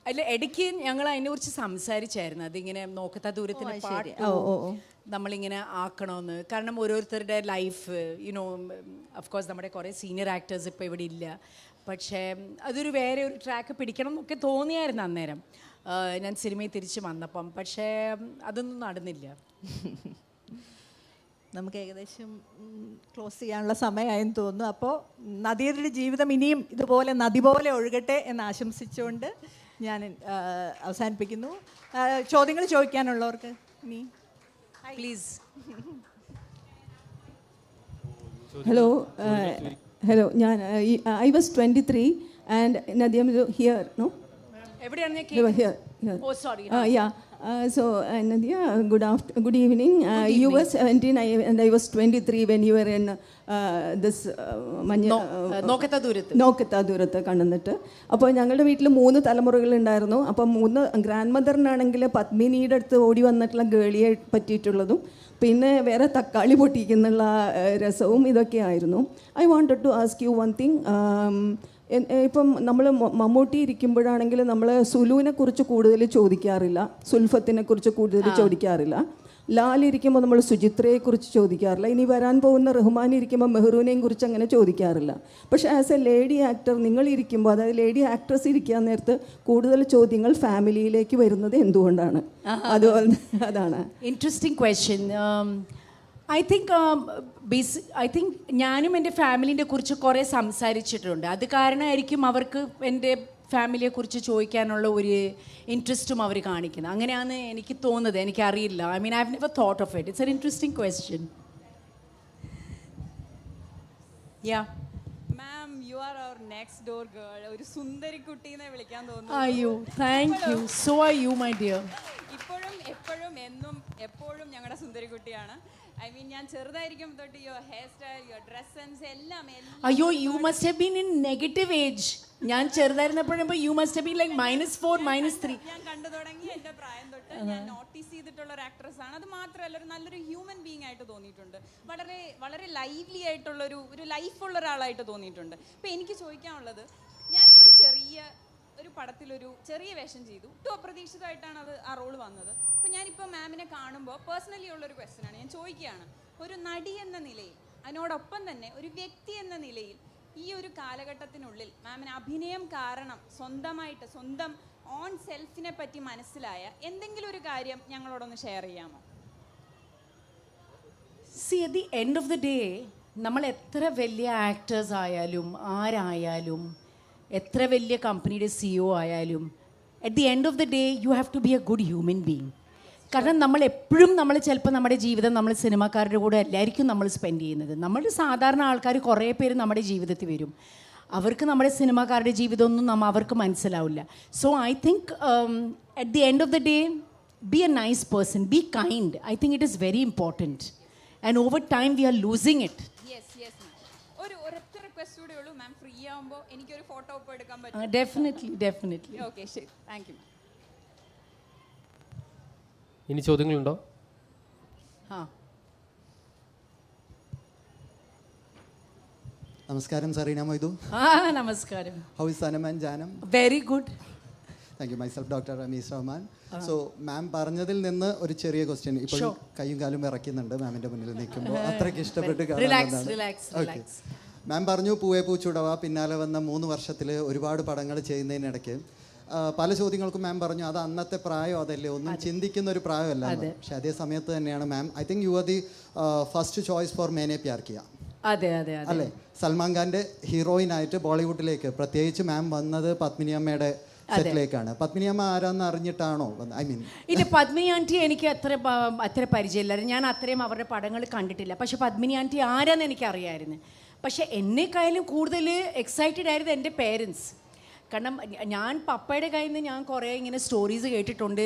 അല്ല, ഇടയ്ക്ക് ഞങ്ങൾ അതിനെക്കുറിച്ച് സംസാരിച്ചായിരുന്നു. അതിങ്ങനെ നോക്കത്താ ദൂരത്തിന് പാട്ട് നമ്മളിങ്ങനെ ആക്കണമെന്ന്. കാരണം ഓരോരുത്തരുടെ ലൈഫ്, യുനോ, അഫ്കോഴ്സ് നമ്മുടെ കുറേ സീനിയർ ആക്ടേഴ്സ് ഇപ്പോൾ ഇവിടെ ഇല്ല, പക്ഷേ അതൊരു വേറെ ഒരു ട്രാക്ക് പിടിക്കണം എന്നൊക്കെ തോന്നിയായിരുന്നു അന്നേരം ഞാൻ സിനിമയിൽ തിരിച്ച് വന്നപ്പം. പക്ഷേ അതൊന്നും നടന്നില്ല.
നമുക്ക് ഏകദേശം ക്ലോസ് ചെയ്യാനുള്ള സമയമായെന്ന് തോന്നുന്നു. അപ്പോൾ നദിയുടെ ജീവിതം ഇനിയും ഇതുപോലെ നദി പോലെ ഒഴുകട്ടെ എന്ന് ആശംസിച്ചുകൊണ്ട് ഞാൻ അവസാനിപ്പിക്കുന്നു. ചോദ്യങ്ങൾ ചോദിക്കാനുള്ളവർക്ക് ഇനി
please.
Hello, hello. I was 23 and Nadia here, no?
എവിടെയാണ് ഞാൻ
You were here.
Oh sorry.
Yeah. So Nadia, good evening. You were 17 and I was 23 when you were in this
നോക്കത്ത ദൂരത്ത്.
നോക്കത്ത ദൂരത്ത് കണ്ടുന്നിട്ട്. അപ്പോൾ ഞങ്ങളുടെ വീട്ടിൽ 3 തലമുറകളുണ്ടായിരുന്നു. അപ്പം 3 ഗ്രാൻഡ് മദറിനാണെങ്കിൽ പത്മിനിയുടെ അടുത്ത് ഓടി വന്നിട്ടുള്ള ഗേളിയെ പറ്റിയിട്ടുള്ളതും പിന്നെ വേറെ തക്കാളി പൊട്ടിക്കുന്നുള്ള രസവും ഇതൊക്കെ ആയിരുന്നു. I wanted to ask you one thing. ഇപ്പം നമ്മൾ മമ്മൂട്ടി ഇരിക്കുമ്പോഴാണെങ്കിൽ നമ്മൾ സുലുവിനെ കുറിച്ച് കൂടുതൽ ചോദിക്കാറില്ല, സുൽഫത്തിനെ കുറിച്ച് കൂടുതൽ ചോദിക്കാറില്ല. ലാലിരിക്കുമ്പോൾ നമ്മൾ സുചിത്രയെക്കുറിച്ച് ചോദിക്കാറില്ല. ഇനി വരാൻ പോകുന്ന റഹ്മാൻ ഇരിക്കുമ്പോൾ മെഹ്റൂനെയും കുറിച്ച് അങ്ങനെ ചോദിക്കാറില്ല. പക്ഷേ ആസ് എ ലേഡി ആക്ടർ നിങ്ങളിരിക്കുമ്പോൾ, അതായത് ലേഡി ആക്ട്രസ് ഇരിക്കാൻ നേരത്ത് കൂടുതൽ ചോദ്യങ്ങൾ ഫാമിലിയിലേക്ക് വരുന്നത് എന്തുകൊണ്ടാണ്? അതുപോലെ അതാണ്
ഇൻട്രസ്റ്റിംഗ് ക്വസ്റ്റ്യൻ. ഐ തിങ്ക് ഞാനും എൻ്റെ ഫാമിലിനെ കുറിച്ച് കുറേ സംസാരിച്ചിട്ടുണ്ട്. അത് കാരണമായിരിക്കും അവർക്ക് എൻ്റെ ഫാമിലിയെക്കുറിച്ച് ചോദിക്കാനുള്ള ഒരു ഇൻട്രസ്റ്റും അവർ കാണിക്കുന്നത്. അങ്ങനെയാണ് എനിക്ക് തോന്നുന്നത്. എനിക്കറിയില്ല. I mean I have never thought of it. It's an interesting question. Yeah
ma'am, you are our next door girl. ഒരു സുന്ദരി കുട്ടീനെ വിളിക്കാൻ തോന്നുന്നു.
അയ്യോ, thank you. So are you my dear.
ഇപ്പോഴും എപ്പോഴും എന്നും എപ്പോഴും ഞങ്ങളുടെ സുന്ദരി കുട്ടിയാണ്. ഐ മീൻ, ഞാൻ ചെറുതായിരിക്കും തൊട്ട് your hair style, your dress sense എല്ലാം.
അയ്യോ, you must have been in negative age. ഞാൻ ചെറുതായിരുന്നപ്പോഴും you must have been like -4 -3.
ഞാൻ കണ്ടു തുടങ്ങി എൻ്റെ പ്രായം തൊട്ട് ഞാൻ നോട്ടീസ് ചെയ്തിട്ടുള്ള ഒരു ആക്ട്രസ് ആണ്. അത് മാത്രമല്ല, ഒരു നല്ലൊരു ഹ്യൂമൻ ബീങ് ആയിട്ട് തോന്നിയിട്ടുണ്ട്. വളരെ വളരെ ലൈവ്ലി ആയിട്ടുള്ള ഒരു ലൈഫുള്ള ഒരാളായിട്ട് തോന്നിയിട്ടുണ്ട്. അപ്പോൾ എനിക്ക് ചോദിക്കാനുള്ളത്, ഞാനിപ്പോൾ ഒരു പടത്തിലൊരു ചെറിയ വേഷം ചെയ്തു. അപ്രതീക്ഷിതമായിട്ടാണ് ആ റോള് വന്നത്. അപ്പോൾ ഞാനിപ്പോൾ മാമിനെ കാണുമ്പോൾ പേഴ്സണലി ഉള്ളൊരു ക്വസ്റ്റ്യനാണ് ഞാൻ ചോദിക്കുകയാണ്. ഒരു നടി എന്ന നിലയിൽ, അതിനോടൊപ്പം തന്നെ ഒരു വ്യക്തി എന്ന നിലയിൽ, ഈ ഒരു കാലഘട്ടത്തിനുള്ളിൽ മാമിന് അഭിനയം കാരണം സ്വന്തം ഓൺ സെൽഫിനെ പറ്റി മനസ്സിലായ എന്തെങ്കിലും ഒരു കാര്യം ഞങ്ങളോടൊന്ന് ഷെയർ ചെയ്യാമോ?
See, at the end of the day, നമ്മൾ എത്ര വലിയ ആക്ടേഴ്സ് ആയാലും ആരായാലും എത്ര വലിയ കമ്പനിയുടെ CEO ആയാലും at the end of the day you have to be a good human being. കാരണം നമ്മൾ ചിലപ്പോൾ നമ്മുടെ ജീവിതം നമ്മൾ സിനിമാക്കാരുടെ കൂടെ എല്ലായിരിക്കും നമ്മൾ സ്പെൻഡ് ചെയ്യുന്നത്. നമ്മൾ സാധാരണ ആൾക്കാർ കുറേ പേര് നമ്മുടെ ജീവിതത്തിൽ വരും. അവർക്ക് നമ്മുടെ സിനിമാക്കാരുടെ ജീവിതമൊന്നും അവർക്ക് മനസ്സിലാവില്ല. So I think at the end of the day B A nice person, be kind. I think it is very important. And over time we are losing it.
ഒരൊറ്റ റിക്വസ്റ്റ് കൂടെ ഉള്ളൂ മാം, ഫ്രീ ആവുമ്പോൾ എനിക്കൊരു ഫോട്ടോ ഒപ്പം എടുക്കാൻ പറ്റും?
Definitely.
Okay, ശരി, thank you.
ഇനി ചോദ്യങ്ങളുണ്ടോ?
നമസ്കാരം, സറീന മൊയ്തു.
നമസ്കാരം.
How is Sanam and Janam?
Very good.
Thank you. Myself doctor Ramees Rahman. So ma'am പറഞ്ഞതിൽ നിന്ന് ഒരു ചെറിയ ക്വസ്റ്റ്യൻ. ഇപ്പോൾ കയ്യും കാലും വിറയ്ക്കുന്നുണ്ട് മാമിൻ്റെ മുന്നിൽ നിൽക്കുമ്പോൾ. അത്രയ്ക്ക് ഇഷ്ടപ്പെട്ട് കാണാൻ. മാം പറഞ്ഞു പൂവേ പൂച്ചുടവ, പിന്നാലെ വന്ന 3 വർഷത്തിൽ ഒരുപാട് പടങ്ങൾ ചെയ്യുന്നതിനിടയ്ക്ക് പല ചോദ്യങ്ങൾക്കും മാം പറഞ്ഞു അത് അന്നത്തെ പ്രായം അതല്ലേ, ഒന്നും ചിന്തിക്കുന്ന ഒരു പ്രായമല്ല. പക്ഷെ അതേ സമയത്ത് തന്നെയാണ് ma'am, I think you are the first choice for Maine Pyar Kiya. അല്ലേ? സൽമാൻ ഖാൻ്റെ ഹീറോയിനായിട്ട് ബോളിവുഡിലേക്ക് പ്രത്യേകിച്ച് മാം വന്നത് പത്മിനി അമ്മയുടെ സെറ്റിലേക്കാണ്. പത്മിനി അമ്മ ആരാന്ന് അറിഞ്ഞിട്ടാണോ? ഐ മീൻ
ഇല്ല, പത്മിനി ആൻറ്റി എനിക്ക് അത്ര പരിചയമില്ലായിരുന്നു. ഞാൻ അത്രയും അവരുടെ പടങ്ങൾ കണ്ടിട്ടില്ല. പക്ഷെ പത്മിനി ആൻറ്റി ആരാന്ന് എനിക്കറിയാമായിരുന്നു. പക്ഷെ എന്നെക്കാളും കൂടുതൽ എക്സൈറ്റഡ് ആയിരുന്നു എൻ്റെ പേരൻസ്. കാരണം ഞാൻ പപ്പയുടെ കയ്യിൽ നിന്ന് ഞാൻ കുറേ ഇങ്ങനെ സ്റ്റോറീസ് കേട്ടിട്ടുണ്ട്.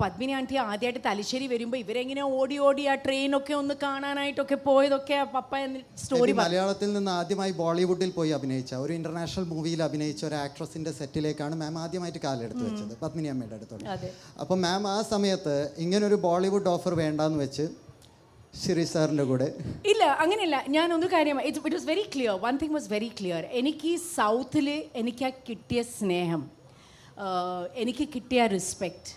പത്മിനി ആൻറ്റി ആദ്യമായിട്ട് തലശ്ശേരി വരുമ്പോൾ ഇവരെങ്ങനെ ഓടി ആ ട്രെയിനൊക്കെ ഒന്ന് കാണാനായിട്ടൊക്കെ പോയതൊക്കെ പപ്പ സ്റ്റോറി.
മലയാളത്തിൽ നിന്ന് ആദ്യമായി ബോളിവുഡിൽ പോയി അഭിനയിച്ച ഒരു ഇന്റർനാഷണൽ മൂവിയിൽ അഭിനയിച്ച ഒരു ആക്ട്രസിന്റെ സെറ്റിലേക്കാണ് മാം ആദ്യമായിട്ട് കാലെടുത്ത് വെച്ചത്, പത്മിനി അമ്മയുടെ അടുത്തോട്ട്. അപ്പം മാം ആ സമയത്ത് ഇങ്ങനൊരു ബോളിവുഡ് ഓഫർ വേണ്ടാന്ന് വെച്ച് ശിരീഷ് സാറിൻ്റെ കൂടെ.
ഇല്ല, അങ്ങനെയല്ല. ഞാനൊരു കാര്യം, it was very clear. One thing was very clear. എനിക്ക് സൗത്തിൽ എനിക്ക് കിട്ടിയ സ്നേഹം, എനിക്ക് കിട്ടിയ respect,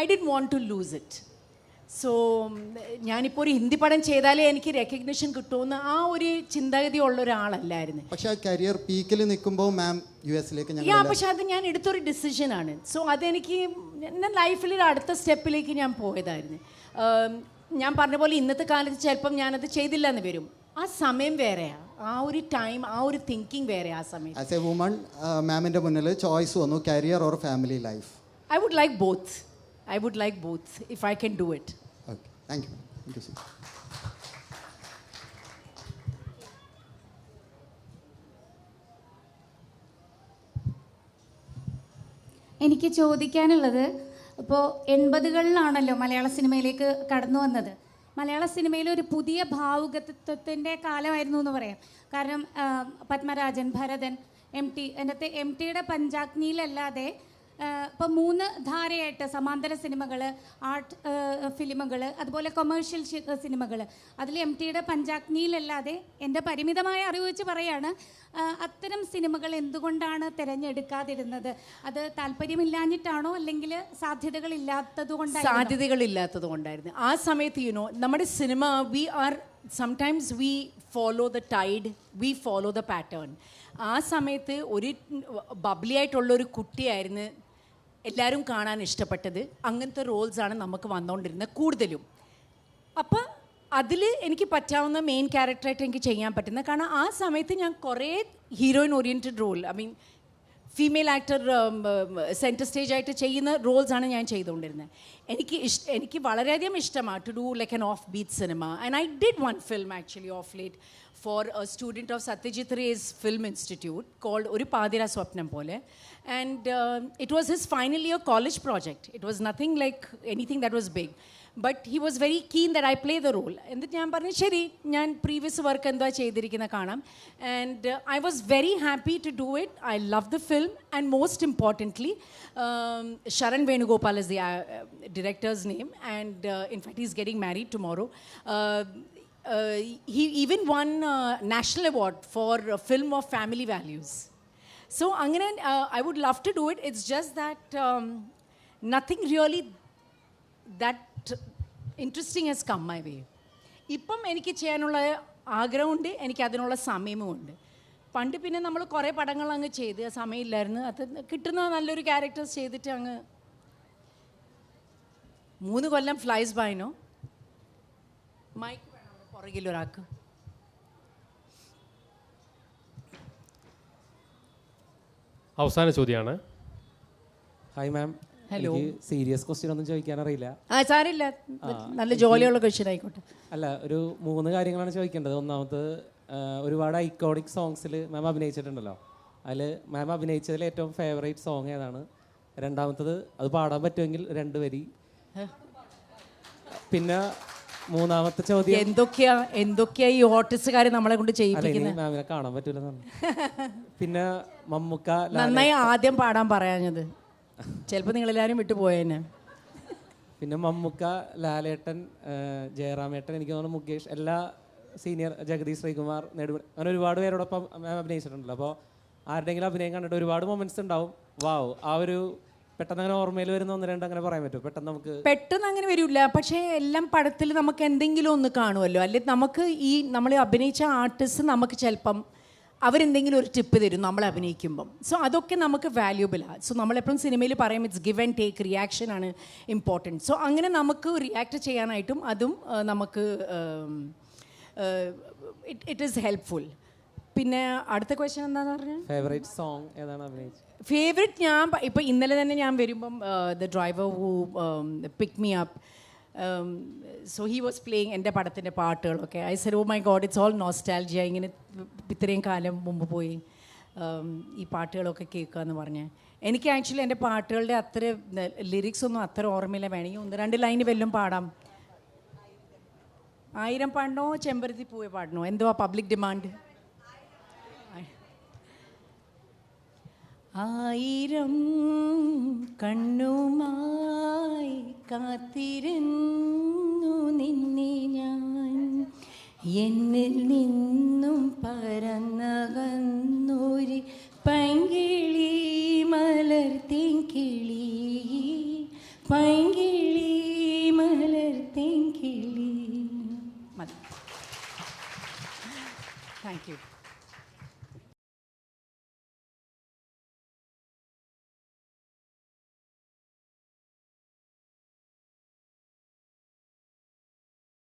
I did want to lose it. So ഞാനിപ്പോൾ ഒരു ഹിന്ദി പടം ചെയ്താലേ എനിക്ക് റെക്കഗ്നിഷൻ കിട്ടുമെന്ന് ആ ഒരു ചിന്താഗതി ഉള്ള ഒരാളല്ലായിരുന്നു.
പക്ഷേ ആ കരിയർ പീക്കിൽ നിൽക്കുമ്പോൾ മാം US-ലേക്ക്
പക്ഷെ അത് ഞാൻ എടുത്തൊരു ഡിസിഷനാണ്. സോ അതെനിക്ക് എൻ്റെ ലൈഫിൽ അടുത്ത സ്റ്റെപ്പിലേക്ക് ഞാൻ പോയതായിരുന്നു. ഞാൻ പറഞ്ഞ പോലെ ഇന്നത്തെ കാലത്ത് ചിലപ്പം ഞാനത് ചെയ്തില്ല എന്ന് വരും. ആ സമയം വേറെയാണ്. ആ ഒരു ടൈം, ആ ഒരു തിങ്കിങ് വേറെ ആ സമയത്ത്.
ആസ് എ വുമൺ മാമിൻ്റെ മുന്നിൽ ചോയ്സ് വന്നു, career or family life?
I would like both. I would like both if I can do it.
Okay, thank you. Thank you so much.
എനിക്ക് ചോദിക്കാനുള്ളത്, ഇപ്പോൾ 80കളിലാണല്ലോ മലയാള സിനിമയിലേക്ക് കടന്നു വന്നത്. മലയാള സിനിമയിൽ ഒരു പുതിയ ഭാവുകത്വത്തിൻ്റെ കാലമായിരുന്നു എന്ന് പറയാം. കാരണം പത്മരാജൻ, ഭരതൻ, MT, അതിനകത്ത് MTയുടെ പഞ്ചാഗ്നിയിലല്ലാതെ ഇപ്പോൾ 3 ധാരയായിട്ട് സമാന്തര സിനിമകൾ, ആർട്ട് ഫിലിമുകൾ, അതുപോലെ കൊമേഴ്ഷ്യൽ സിനിമകൾ, അതിൽ MTയുടെ പഞ്ചാഗ്നിയിലല്ലാതെ എൻ്റെ പരിമിതമായ അറിവ് വെച്ച് പറയാണ്, അത്തരം സിനിമകൾ എന്തുകൊണ്ടാണ് തിരഞ്ഞെടുക്കാതിരുന്നത്? അത് താല്പര്യമില്ലാഞ്ഞിട്ടാണോ അല്ലെങ്കിൽ
സാധ്യതകളില്ലാത്തത് കൊണ്ടായിരുന്നു? ആ സമയത്ത് നമ്മുടെ cinema, sometimes we follow the tide, we follow the pattern. ആ സമയത്ത് ഒരു ബബ്ലി ആയിട്ടുള്ളൊരു കുട്ടിയായിരുന്നു എല്ലാവരും കാണാൻ ഇഷ്ടപ്പെട്ടത്. അങ്ങനത്തെ റോൾസാണ് നമുക്ക് വന്നുകൊണ്ടിരുന്നത് കൂടുതലും. അപ്പം അതിൽ എനിക്ക് പറ്റാവുന്ന മെയിൻ ക്യാരക്ടറായിട്ട് എനിക്ക് ചെയ്യാൻ പറ്റുന്നത്. കാരണം ആ സമയത്ത് ഞാൻ കുറേ heroine oriented role, female actor centre stage ആയിട്ട് ചെയ്യുന്ന റോൾസാണ് ഞാൻ ചെയ്തുകൊണ്ടിരുന്നത്. എനിക്ക് വളരെയധികം ഇഷ്ടമാണ് to do like an offbeat cinema. And I did one film actually of late for a student of Satyajit Ray's Film Institute called Oru Padira Swapnam Pole, and it was his final year college project. It was nothing like anything that was big, but he was very keen that I play the role. എന്നിട്ട് ഞാൻ പറഞ്ഞു ശരി, ഞാൻ previous work എന്താ ചെയ്തിരിക്കുന്ന കാണാം. And I was very happy to do it. I love the film, and most importantly, Sharan Venugopal is the director's name, and in fact he's getting married tomorrow. He even won national award for a film of family values. So I would love to do it. It's just that nothing really that interesting has come my way. ഇപ്പം എനിക്ക് ചെയ്യാനുള്ള ആഗ്രഹമുണ്ട്, എനിക്ക് അതിനുള്ള സമയമുണ്ട്. പണ്ട് പിന്നെ നമ്മൾ കുറേ പടങ്ങൾ അങ്ങ് ചെയ്ത് സമയമില്ലായിരുന്നു. അത് കിട്ടുന്ന നല്ലൊരു ക്യാരക്ടേഴ്സ് ചെയ്തിട്ട് അങ്ങ് 3 കൊല്ലം ഫ്ലൈസ് ബൈനോ. മൈക്ക് പുറകിലൊരാൾക്ക്.
അവസാന ചോദ്യമാണ്.
Hi ma'am.
Hello.
Serious question ഒന്നും ചോദിക്കാൻ അറിയില്ല.
സാരില്ല, നല്ല ജോലിയുള്ള ക്വസ്റ്റ്യൻ ആയിക്കോട്ടെ.
അല്ല, ഒരു 3 കാര്യങ്ങളാണ് ചോദിക്കേണ്ടത്. ഒന്നാമത്, ഒരുപാട് ഐക്കോണിക് സോങ്സിൽ മാം അഭിനയിച്ചിട്ടുണ്ടല്ലോ. അതിൽ മാം അഭിനയിച്ചതിൽ ഏറ്റവും ഫേവറേറ്റ് സോങ് ഏതാണ്? രണ്ടാമത്തത്, അത് പാടാൻ പറ്റുമെങ്കിൽ 2 വരി. പിന്നെ മൂന്നാമത്തെ ചോദ്യം,
എന്തൊക്കെയാ ഈ ഓർട്ടിസ്റ്റുകാർ നമ്മളെ കൊണ്ട് ചെയ്യിപ്പിക്കുന്നത്?
മാമിനെ കാണാൻ പറ്റൂല. പിന്നെ മമ്മൂക്ക,
നന്നായി ആദ്യം പാടാൻ പറയാഞ്ഞത്, ചിലപ്പോൾ നിങ്ങളെല്ലാവരും വിട്ടുപോയേനെ.
പിന്നെ മമ്മൂക്ക, ലാലേട്ടൻ, ജയറാമേട്ടൻ, എനിക്ക് തോന്നുന്നു മുകേഷ്, എല്ലാ സീനിയർ, ജഗദീഷ് ശ്രീകുമാർ, നെടുമുടി, അങ്ങനെ ഒരുപാട് പേരോടൊപ്പം മാം അഭിനയിച്ചിട്ടുണ്ടല്ലോ. അപ്പോൾ ആരുടെയെങ്കിലും അഭിനയം കണ്ടിട്ട് ഒരുപാട് മൊമെന്റ്സ് ഉണ്ടാവും. വാവ്, ആ ഒരു പെട്ടെന്ന് അങ്ങനെ ഓർമ്മയിൽ വരുന്ന 1-2 അങ്ങനെ പറയാൻ പറ്റുമോ? പെട്ടെന്ന്
അങ്ങനെ വരില്ല. പക്ഷേ എല്ലാം പടത്തിൽ നമുക്ക് എന്തെങ്കിലും ഒന്ന് കാണുമല്ലോ. അല്ലെങ്കിൽ നമുക്ക് നമ്മൾ അഭിനയിച്ച ആർട്ടിസ്റ്റ് നമുക്ക് ചിലപ്പം അവരെന്തെങ്കിലും ഒരു ടിപ്പ് തരും നമ്മൾ അഭിനയിക്കുമ്പം. സോ അതൊക്കെ നമുക്ക് വാല്യൂബിളാണ്. സോ നമ്മളെപ്പോഴും സിനിമയിൽ പറയും it's give and take, reaction ആണ് ഇമ്പോർട്ടൻറ്റ്. സോ അങ്ങനെ നമുക്ക് റിയാക്ട് ചെയ്യാനായിട്ടും അതും നമുക്ക് ഇറ്റ് ഈസ് ഹെൽപ്ഫുൾ. പിന്നെ അടുത്ത ക്വസ്റ്റ്യൻ എന്താണെന്ന് പറഞ്ഞാൽ
ഫേവറേറ്റ് സോങ് ഏതാണ് അഭിനയിച്ചത്?
ഫേവറേറ്റ് ഞാൻ ഇപ്പോൾ ഇന്നലെ തന്നെ ഞാൻ വരുമ്പം the driver who pick me up, so he was playing എൻ്റെ പടത്തിൻ്റെ പാട്ടുകളൊക്കെ. I said oh my God, it's all nostalgia. ഇങ്ങനെ ഇത്രയും കാലം മുമ്പ് പോയി ഈ പാട്ടുകളൊക്കെ കേൾക്കുക എന്ന് പറഞ്ഞ്. എനിക്ക് ആക്ച്വലി എൻ്റെ പാട്ടുകളുടെ അത്ര ലിറിക്സ് ഒന്നും അത്ര ഓർമ്മയില്ല. വേണമെങ്കിൽ 1-2 ലൈന് വല്ലതും പാടാം. 1000 പാടണോ ചെമ്പരത്തി പൂവേ പാടണോ? എന്തുവാ പബ്ലിക് ഡിമാൻഡ്? 1000 കണ്ണുമായി കാത്തിരുന്നു നിന്നെ ഞാൻ, എന്നിൽ നിന്നും പറന്നകന്നൊരു പൈങ്കിളി, മലർത്തേങ്കിളി, പൈങ്കിളി, മലർത്തേങ്കിളി. Thank you.